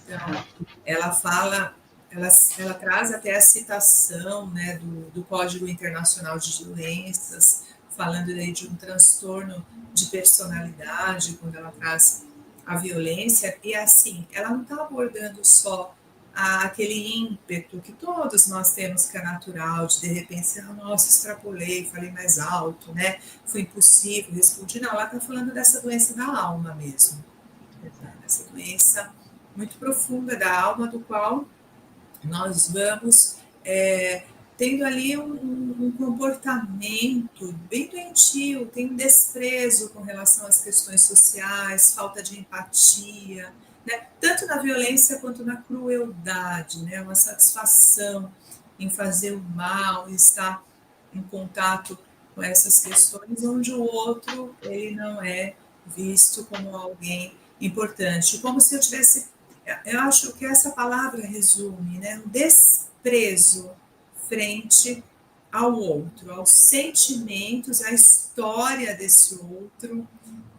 Então, ela fala, ela traz até a citação, né, do Código Internacional de Doenças, falando aí de um transtorno de personalidade, quando ela traz a violência, e assim, ela não está abordando só aquele ímpeto que todos nós temos, que é natural, de repente, nossa, extrapolei, falei mais alto, né? Foi impossível, respondi. Não, ela está falando dessa doença da alma mesmo, dessa doença muito profunda da alma, do qual nós vamos tendo ali um comportamento bem doentio, tem um desprezo com relação às questões sociais, falta de empatia, né? Tanto na violência quanto na crueldade, né? Uma satisfação em fazer o mal, em estar em contato com essas questões, onde o outro ele não é visto como alguém importante, como se eu tivesse, eu acho que essa palavra resume, né, um desprezo frente ao outro, aos sentimentos, à história desse outro.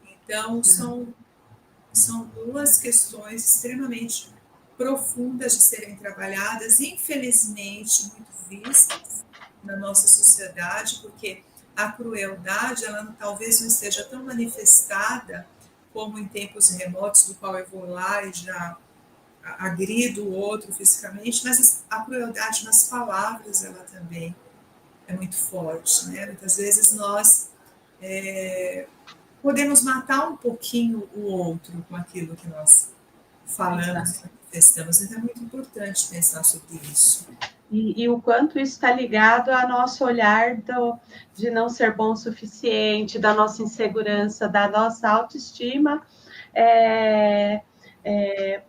Então, são duas questões extremamente profundas de serem trabalhadas, infelizmente muito vistas na nossa sociedade, porque a crueldade, ela talvez não esteja tão manifestada como em tempos remotos, do qual eu vou lá e já agrido o outro fisicamente, mas a crueldade nas palavras, ela também é muito forte, né? Muitas vezes nós podemos matar um pouquinho o outro com aquilo que nós falamos, manifestamos. Então é muito importante pensar sobre isso. E o quanto isso está ligado ao nosso olhar de não ser bom o suficiente, da nossa insegurança, da nossa autoestima,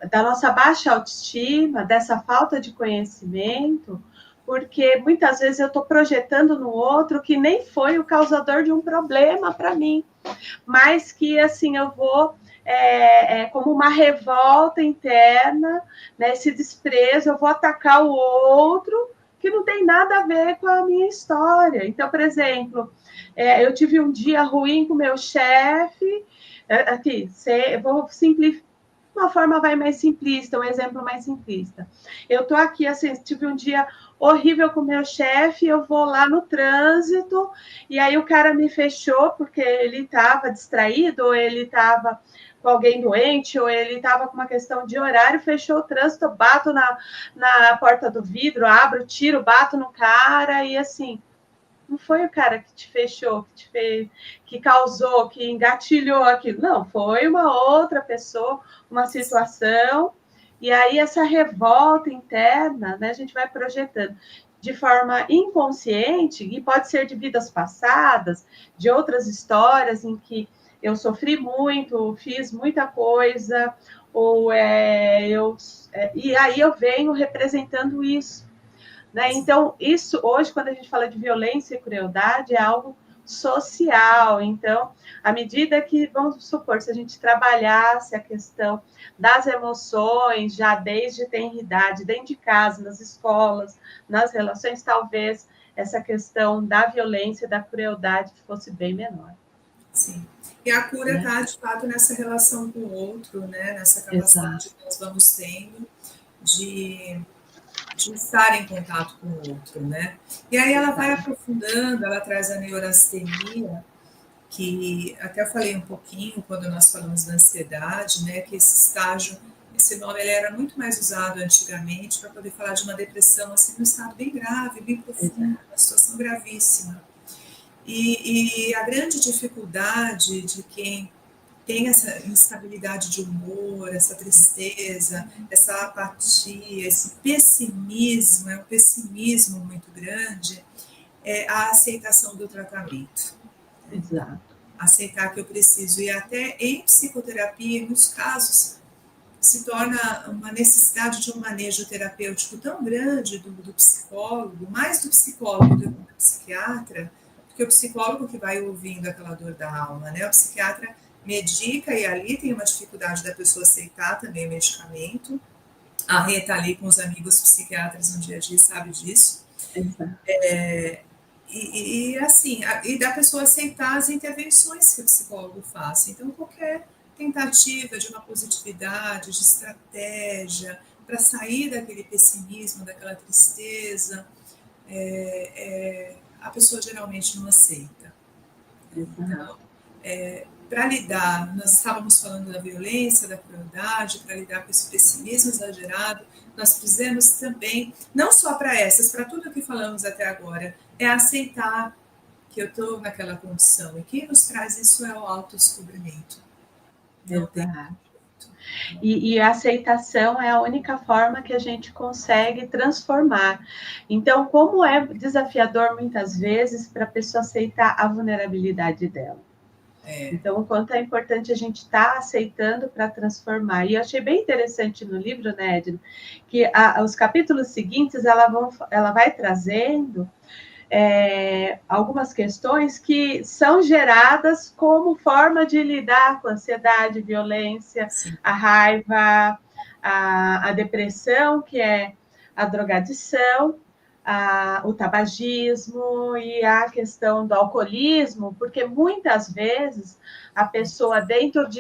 da nossa baixa autoestima, dessa falta de conhecimento, porque muitas vezes eu estou projetando no outro que nem foi o causador de um problema para mim, mas que assim eu vou como uma revolta interna, né, esse desprezo, eu vou atacar o outro que não tem nada a ver com a minha história. Então, por exemplo, eu tive um dia ruim com meu chefe, aqui, eu vou simplificar, uma forma vai mais simplista, um exemplo mais simplista. Eu estou aqui, assim, tive um dia horrível com o meu chefe, eu vou lá no trânsito, e aí o cara me fechou porque ele estava distraído, ou ele estava com alguém doente, ou ele estava com uma questão de horário, fechou o trânsito, eu bato na porta do vidro, abro, tiro, bato no cara, e assim, não foi o cara que te fechou, que te fez, que causou, que engatilhou aquilo. Não, foi uma outra pessoa, uma situação. E aí essa revolta interna, né, a gente vai projetando de forma inconsciente, e pode ser de vidas passadas, de outras histórias em que eu sofri muito, fiz muita coisa, ou e aí eu venho representando isso. Né? Então, isso hoje, quando a gente fala de violência e crueldade, é algo social. Então, à medida que, vamos supor, se a gente trabalhasse a questão das emoções já desde tenridade, dentro de casa, nas escolas, nas relações, talvez essa questão da violência e da crueldade fosse bem menor. Sim. E a cura está, de fato, nessa relação com o outro, né? Nessa capacidade que nós vamos tendo de estar em contato com o outro, né? E aí ela vai aprofundando, ela traz a neurastenia, que até eu falei um pouquinho quando nós falamos da ansiedade, né? Que esse estágio, esse nome ele era muito mais usado antigamente para poder falar de uma depressão assim, num estado bem grave, bem profundo, uma situação gravíssima. E a grande dificuldade de quem tem essa instabilidade de humor, essa tristeza, essa apatia, esse pessimismo, é um pessimismo muito grande, é a aceitação do tratamento. Exato. Aceitar que eu preciso. E até em psicoterapia, em muitos casos, se torna uma necessidade de um manejo terapêutico tão grande do psicólogo, mais do psicólogo do que do psiquiatra, porque o psicólogo que vai ouvindo aquela dor da alma, né? O psiquiatra medica e ali tem uma dificuldade da pessoa aceitar também o medicamento. A Rê está ali com os amigos psiquiatras no dia a dia, sabe disso. E assim, e da pessoa aceitar as intervenções que o psicólogo faça. Então, qualquer tentativa de uma positividade, de estratégia, para sair daquele pessimismo, daquela tristeza, a pessoa geralmente não aceita. Então, para lidar, nós estávamos falando da violência, da crueldade, para lidar com esse pessimismo exagerado, nós precisamos também, não só para essas, para tudo que falamos até agora, é aceitar que eu estou naquela condição. E quem nos traz isso é o autodescobrimento. Exato. E a aceitação é a única forma que a gente consegue transformar. Então, como é desafiador muitas vezes para a pessoa aceitar a vulnerabilidade dela. Então, o quanto é importante a gente estar aceitando para transformar. E eu achei bem interessante no livro, né, Edna, que os capítulos seguintes ela vai trazendo algumas questões que são geradas como forma de lidar com a ansiedade, violência, sim, a raiva, a depressão, que é a drogadição, o tabagismo e a questão do alcoolismo, porque muitas vezes a pessoa,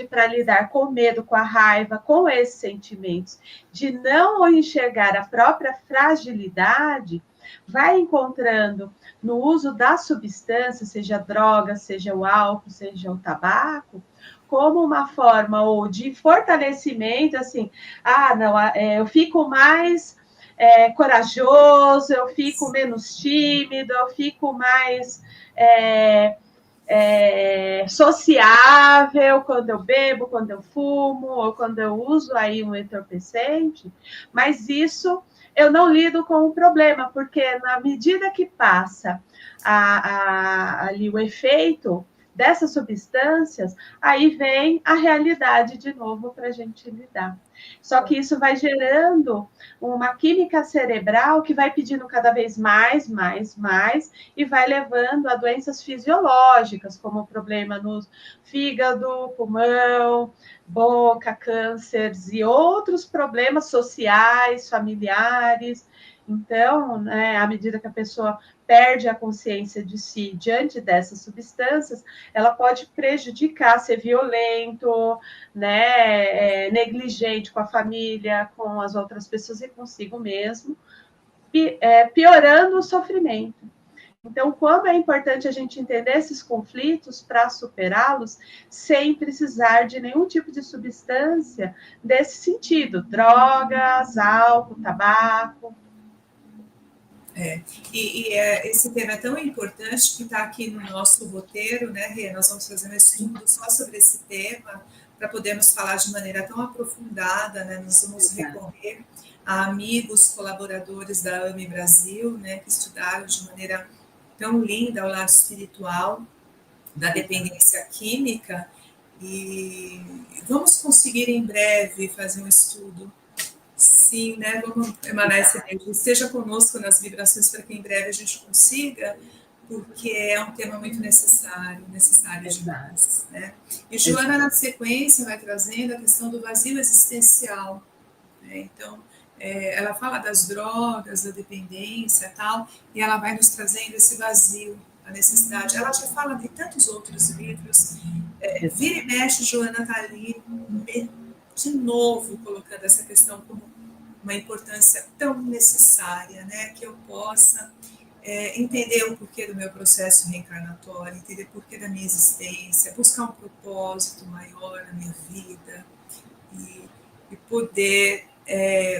para lidar com o medo, com a raiva, com esses sentimentos, de não enxergar a própria fragilidade, vai encontrando no uso da substância, seja droga, seja o álcool, seja o tabaco, como uma forma ou de fortalecimento, assim, não, eu fico mais corajoso, eu fico menos tímido, eu fico mais sociável quando eu bebo, quando eu fumo, ou quando eu uso aí um entorpecente, mas isso eu não lido com o problema, porque na medida que passa ali o efeito dessas substâncias, aí vem a realidade de novo para a gente lidar. Só que isso vai gerando uma química cerebral que vai pedindo cada vez mais, e vai levando a doenças fisiológicas, como problema no fígado, pulmão, boca, cânceres e outros problemas sociais, familiares. Então, né, à medida que a pessoa perde a consciência de si diante dessas substâncias, ela pode prejudicar, ser violento, né, negligente com a família, com as outras pessoas e consigo mesmo, piorando o sofrimento. Então, como é importante a gente entender esses conflitos para superá-los sem precisar de nenhum tipo de substância desse sentido, drogas, álcool, tabaco. Esse tema é tão importante que está aqui no nosso roteiro, né, Rê? Nós vamos fazer um estudo só sobre esse tema para podermos falar de maneira tão aprofundada, né? Nós vamos recorrer a amigos, colaboradores da AME Brasil, né, que estudaram de maneira tão linda o lado espiritual da dependência química, e vamos conseguir em breve fazer um estudo. Sim, né? Vamos emanar essa energia. Esteja conosco nas vibrações para que em breve a gente consiga, porque é um tema muito necessário demais, né? E Joana, na sequência, vai trazendo a questão do vazio existencial, né? Então, ela fala das drogas, da dependência e tal, e ela vai nos trazendo esse vazio, a necessidade. Ela já fala de tantos outros livros. Vira e mexe, Joana está ali de novo colocando essa questão como uma importância tão necessária, né, que eu possa entender o porquê do meu processo reencarnatório, entender o porquê da minha existência, buscar um propósito maior na minha vida e poder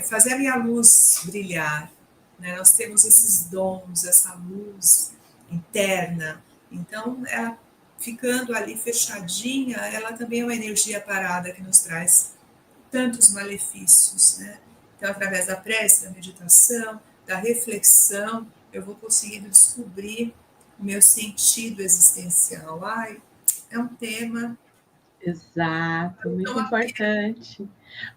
fazer a minha luz brilhar, né? Nós temos esses dons, essa luz interna, então ela ficando ali fechadinha, ela também é uma energia parada que nos traz tantos malefícios, né? Então, através da prece, da meditação, da reflexão, eu vou conseguindo descobrir o meu sentido existencial. É um tema... Exato, muito importante.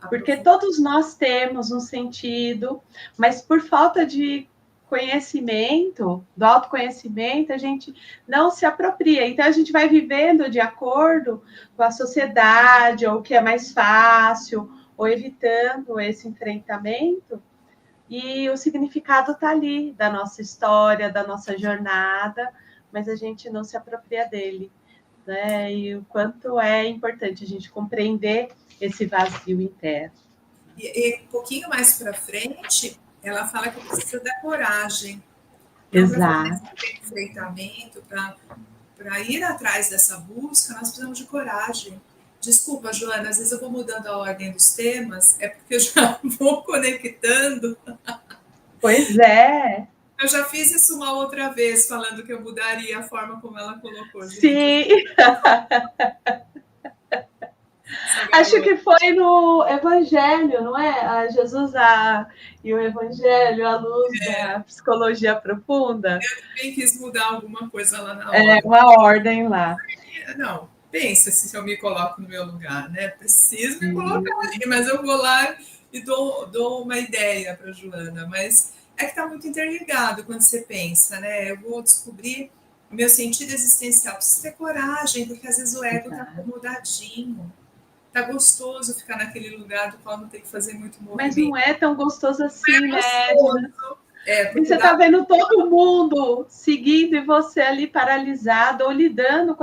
Porque todos nós temos um sentido, mas por falta de conhecimento, do autoconhecimento, a gente não se apropria. Então, a gente vai vivendo de acordo com a sociedade, ou o que é mais fácil, ou evitando esse enfrentamento, e o significado está ali, da nossa história, da nossa jornada, mas a gente não se apropria dele, né? E o quanto é importante a gente compreender esse vazio interno. E um pouquinho mais para frente, ela fala que precisa da coragem. Exato. Para fazer esse enfrentamento, para para ir atrás dessa busca, nós precisamos de coragem. Desculpa, Joana, às vezes eu vou mudando a ordem dos temas, é porque eu já vou conectando. Pois é. Eu já fiz isso uma outra vez, falando que eu mudaria a forma como ela colocou, gente. Sim. Acho que foi no Evangelho, não é? Jesus e o Evangelho, a luz da psicologia profunda. Eu também quis mudar alguma coisa lá na hora. Uma ordem lá. Não, pensa se eu me coloco no meu lugar, né? Preciso me colocar ali, mas eu vou lá e dou uma ideia para a Joana. Mas é que está muito interligado quando você pensa, né? Eu vou descobrir o meu sentido existencial. Preciso ter coragem, porque às vezes o ego está acomodadinho. Tá gostoso ficar naquele lugar do qual não tem que fazer muito movimento. Mas não é tão gostoso assim, né, Edna? E você está vendo todo mundo seguindo e você ali paralisado ou lidando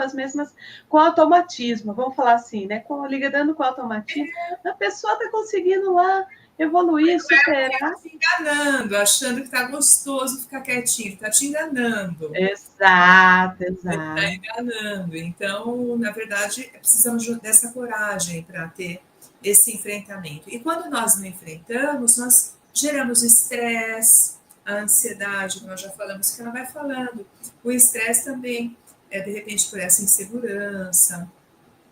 com automatismo, vamos falar assim, né? Lidando com automatismo, a pessoa está conseguindo lá evoluir, superar. Se enganando, achando que está gostoso ficar quietinho, está te enganando. Exato. Está enganando. Então, na verdade, precisamos dessa coragem para ter esse enfrentamento. E quando nós não enfrentamos, nós geramos estresse, a ansiedade, que nós já falamos, que ela vai falando. O estresse também é, de repente, por essa insegurança,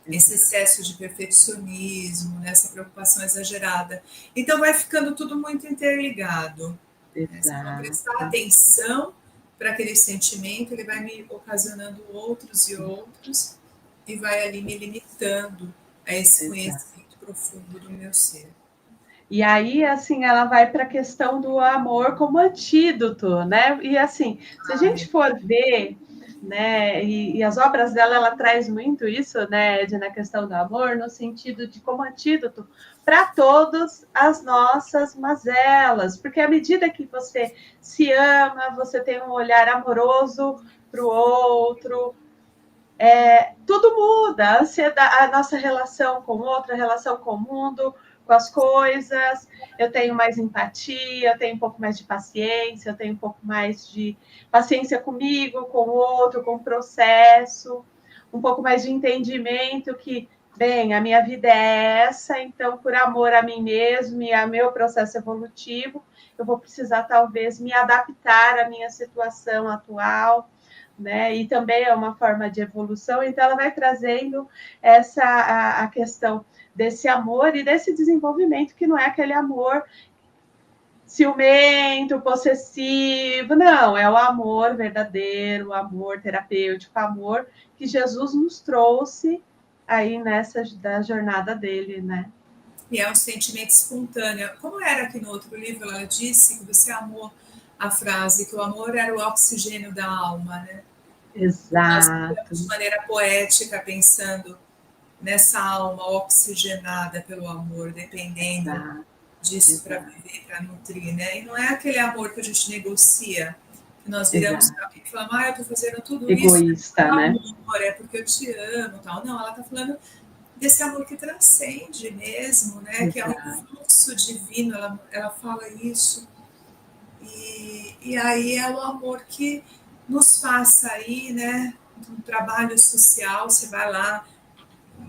esse excesso de perfeccionismo, né, essa preocupação exagerada. Então, vai ficando tudo muito interligado. Se eu não prestar atenção para aquele sentimento, ele vai me ocasionando outros e outros, e vai ali me limitando a esse conhecimento profundo do meu ser. E aí, assim, ela vai para a questão do amor como antídoto, né? E assim, se a gente for ver, né, e as obras dela, ela traz muito isso, né, Ed, na questão do amor, no sentido de como antídoto para todas as nossas mazelas, porque à medida que você se ama, você tem um olhar amoroso para o outro, tudo muda, a ansiedade, a nossa relação com o outro, a relação com o mundo, com as coisas, eu tenho mais empatia, eu tenho um pouco mais de paciência, eu tenho um pouco mais de paciência comigo, com o outro, com o processo, um pouco mais de entendimento que, bem, a minha vida é essa, então, por amor a mim mesmo e ao meu processo evolutivo, eu vou precisar, talvez, me adaptar à minha situação atual, né? E também é uma forma de evolução, então ela vai trazendo a questão desse amor e desse desenvolvimento, que não é aquele amor ciumento, possessivo, não, é o amor verdadeiro, o amor terapêutico, o amor que Jesus nos trouxe aí nessa da jornada dele, né? E é um sentimento espontâneo. Como era aqui no outro livro, ela disse que você amou a frase, que o amor era o oxigênio da alma, né? Exato. Nós, de maneira poética, pensando nessa alma oxigenada pelo amor, dependendo disso para viver, para nutrir, né? E não é aquele amor que a gente negocia, que nós viramos para alguém e falamos, eu estou fazendo tudo egoísta, isso, né? Amor, é porque eu te amo, tal. Não, ela está falando desse amor que transcende mesmo, né? Que é um fluxo divino, ela fala isso. E aí é o amor que nos faz sair, né? Um trabalho social, você vai lá.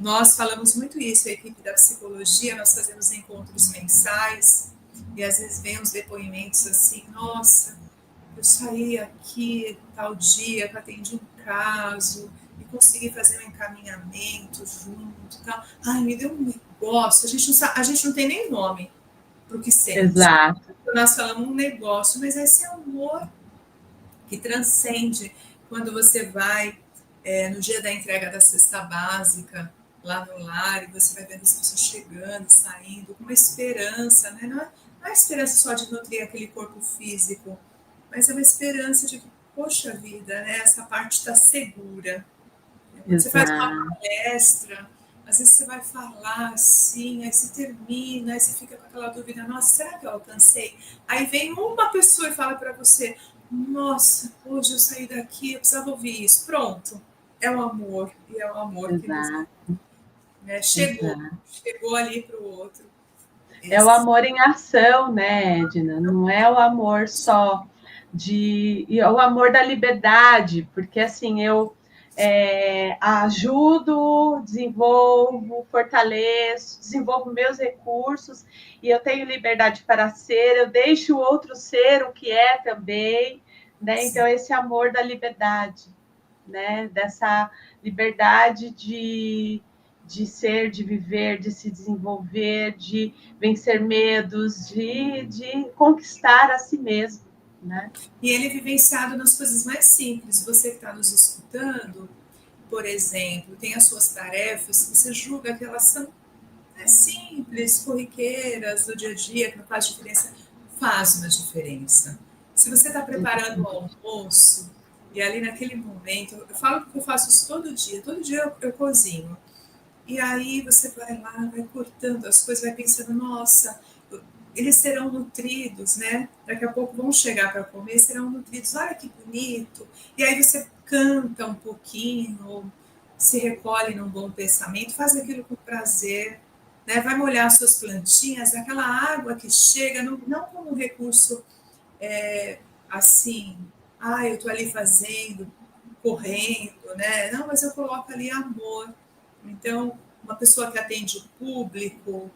Nós falamos muito isso, a equipe da psicologia, nós fazemos encontros mensais e às vezes vem uns depoimentos assim, nossa, eu saí aqui tal dia para atender um caso e consegui fazer um encaminhamento junto, tal. Ai, me deu um negócio, a gente não tem nem nome para o que sente. Exato. Nós falamos um negócio, mas esse amor que transcende quando você vai no dia da entrega da cesta básica, lá no lar, e você vai vendo as pessoas chegando, saindo, com uma esperança, né? Não é esperança só de nutrir aquele corpo físico, mas é uma esperança de que, poxa vida, né? Essa parte está segura. Quando você faz uma palestra, às vezes você vai falar assim, aí você termina, aí você fica com aquela dúvida, nossa, será que eu alcancei? Aí vem uma pessoa e fala para você, nossa, hoje eu saí daqui, eu precisava ouvir isso. Pronto, é o amor, e é o amor que nos, né, chegou ali para o outro. É o amor em ação, né, Edna? Não é o amor só é o amor da liberdade, porque assim, eu ajudo, desenvolvo, fortaleço, desenvolvo meus recursos e eu tenho liberdade para ser, eu deixo o outro ser o que é também, né? Então, esse amor da liberdade, né? Dessa liberdade de ser, de viver, de se desenvolver, de vencer medos, de conquistar a si mesmo, né? E ele é vivenciado nas coisas mais simples. Você que está nos escutando, por exemplo, tem as suas tarefas, você julga que elas são simples, corriqueiras, do dia a dia, que não faz diferença. Faz uma diferença. Se você está preparando o almoço, e ali naquele momento, eu falo que eu faço isso todo dia eu cozinho. E aí você vai lá, vai cortando as coisas, vai pensando, nossa, eles serão nutridos, né? Daqui a pouco vão chegar para comer, serão nutridos, olha que bonito. E aí você canta um pouquinho, se recolhe num bom pensamento, faz aquilo com prazer, né? Vai molhar suas plantinhas, aquela água que chega, não como um recurso assim, eu estou ali fazendo, correndo, né? Não, mas eu coloco ali amor. Então, uma pessoa que atende o público,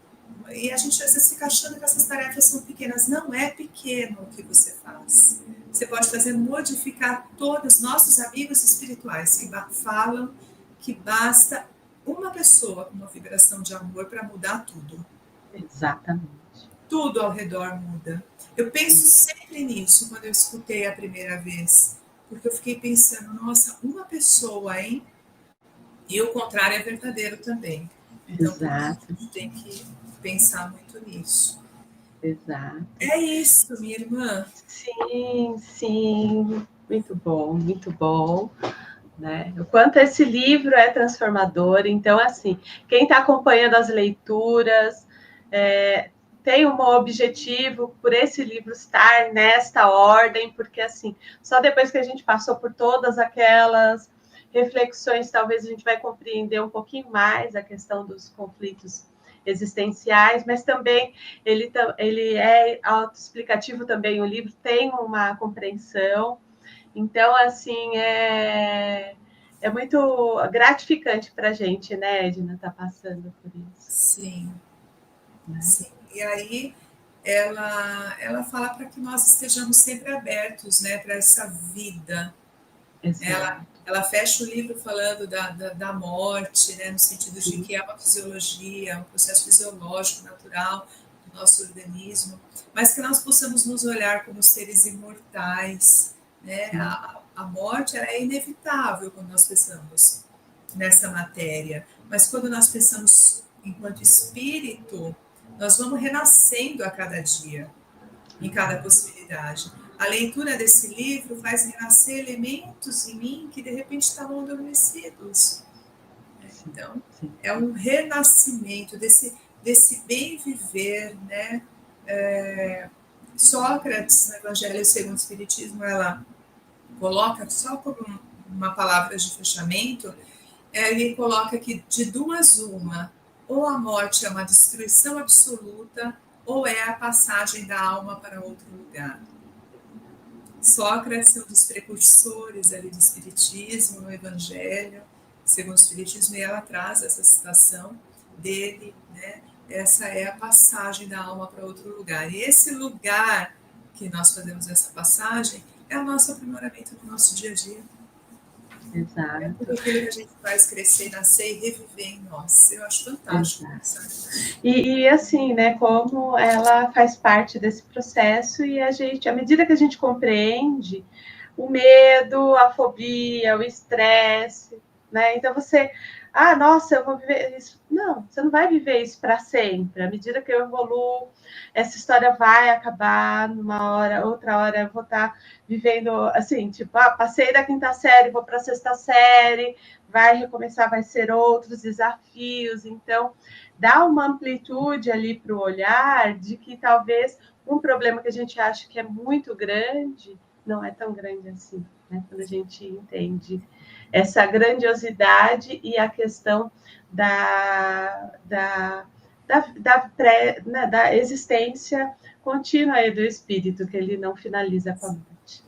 e a gente às vezes fica achando que essas tarefas são pequenas. Não é pequeno o que você faz. Você pode fazer modificar todos nossos amigos espirituais que falam que basta uma pessoa com uma vibração de amor para mudar tudo. Exatamente. Tudo ao redor muda. Eu penso sempre nisso quando eu escutei a primeira vez, porque eu fiquei pensando, nossa, uma pessoa, hein? E o contrário é verdadeiro também. Então, a gente tem que pensar muito nisso. Exato. É isso, minha irmã. Sim, sim. Muito bom, muito bom. Né? O quanto esse livro é transformador. Então, assim, quem está acompanhando as leituras tem um objetivo por esse livro estar nesta ordem, porque assim, só depois que a gente passou por todas aquelas reflexões, talvez a gente vai compreender um pouquinho mais a questão dos conflitos existenciais, mas também ele é autoexplicativo também, o livro tem uma compreensão. Então, assim, é muito gratificante para a gente, né, Edna, estar passando por isso. Sim, né? Sim. E aí ela fala para que nós estejamos sempre abertos, né, para essa vida. Ela fecha o livro falando da morte, né, no sentido de que é uma fisiologia, um processo fisiológico natural do nosso organismo, mas que nós possamos nos olhar como seres imortais, né? A morte ela é inevitável quando nós pensamos nessa matéria, mas quando nós pensamos enquanto espírito, nós vamos renascendo a cada dia, em cada possibilidade. A leitura desse livro faz renascer elementos em mim que de repente estavam adormecidos. Então, é um renascimento desse bem viver, né? Sócrates, no Evangelho segundo o Espiritismo, ela coloca, só por uma palavra de fechamento, ele coloca que de duas uma, ou a morte é uma destruição absoluta, ou é a passagem da alma para outro lugar. Sócrates é um dos precursores ali do Espiritismo, no Evangelho, segundo o Espiritismo, e ela traz essa citação dele, né? Essa é a passagem da alma para outro lugar. E esse lugar que nós fazemos essa passagem é o nosso aprimoramento no nosso dia a dia. Exato. É tudo aquilo que a gente faz crescer, nascer e reviver em nós. Eu acho fantástico. E assim, né, como ela faz parte desse processo e a gente, à medida que a gente compreende o medo, a fobia, o estresse, né? Então você, nossa, eu vou viver isso. Não, você não vai viver isso para sempre. À medida que eu evoluo, essa história vai acabar numa hora, outra hora eu vou estar vivendo assim, tipo, passei da quinta série, vou para a sexta série, vai recomeçar, vai ser outros desafios. Então, dá uma amplitude ali para o olhar de que talvez um problema que a gente acha que é muito grande não é tão grande assim, né? Quando a gente entende essa grandiosidade e a questão da existência contínua do espírito, que ele não finaliza com a morte.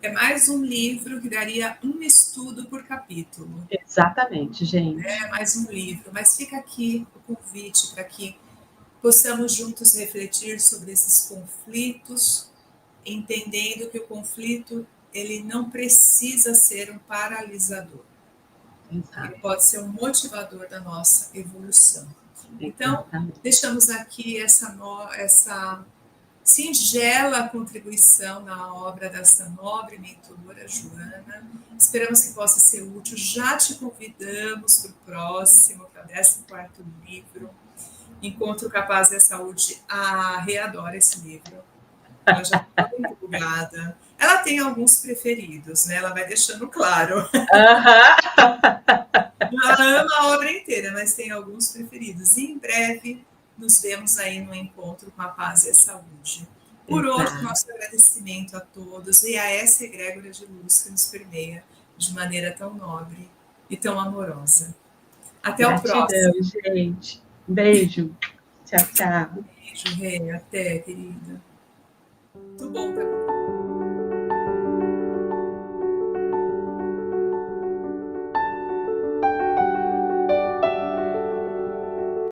É mais um livro que daria um estudo por capítulo. Exatamente, gente. É mais um livro, mas fica aqui o convite para que possamos juntos refletir sobre esses conflitos, entendendo que o conflito ele não precisa ser um paralisador. Exato. Ele pode ser um motivador da nossa evolução. Então, Exatamente. deixamos aqui essa singela contribuição na obra dessa nobre mentora, Joana. Esperamos que possa ser útil. Já te convidamos para o próximo, para o 14º livro, Encontro Capaz da Saúde. A Rê adora esse livro. Ela já está empolgada. Ela tem alguns preferidos, né? Ela vai deixando claro. Ela ama a obra inteira, mas tem alguns preferidos. E em breve nos vemos aí no encontro com a paz e a saúde. Por hoje, nosso agradecimento a todos e a essa egrégora de luz que nos permeia de maneira tão nobre e tão amorosa. Até o próximo. Gente. Beijo. Tchau, tchau. Beijo, Rê. Até, querida. Muito bom estar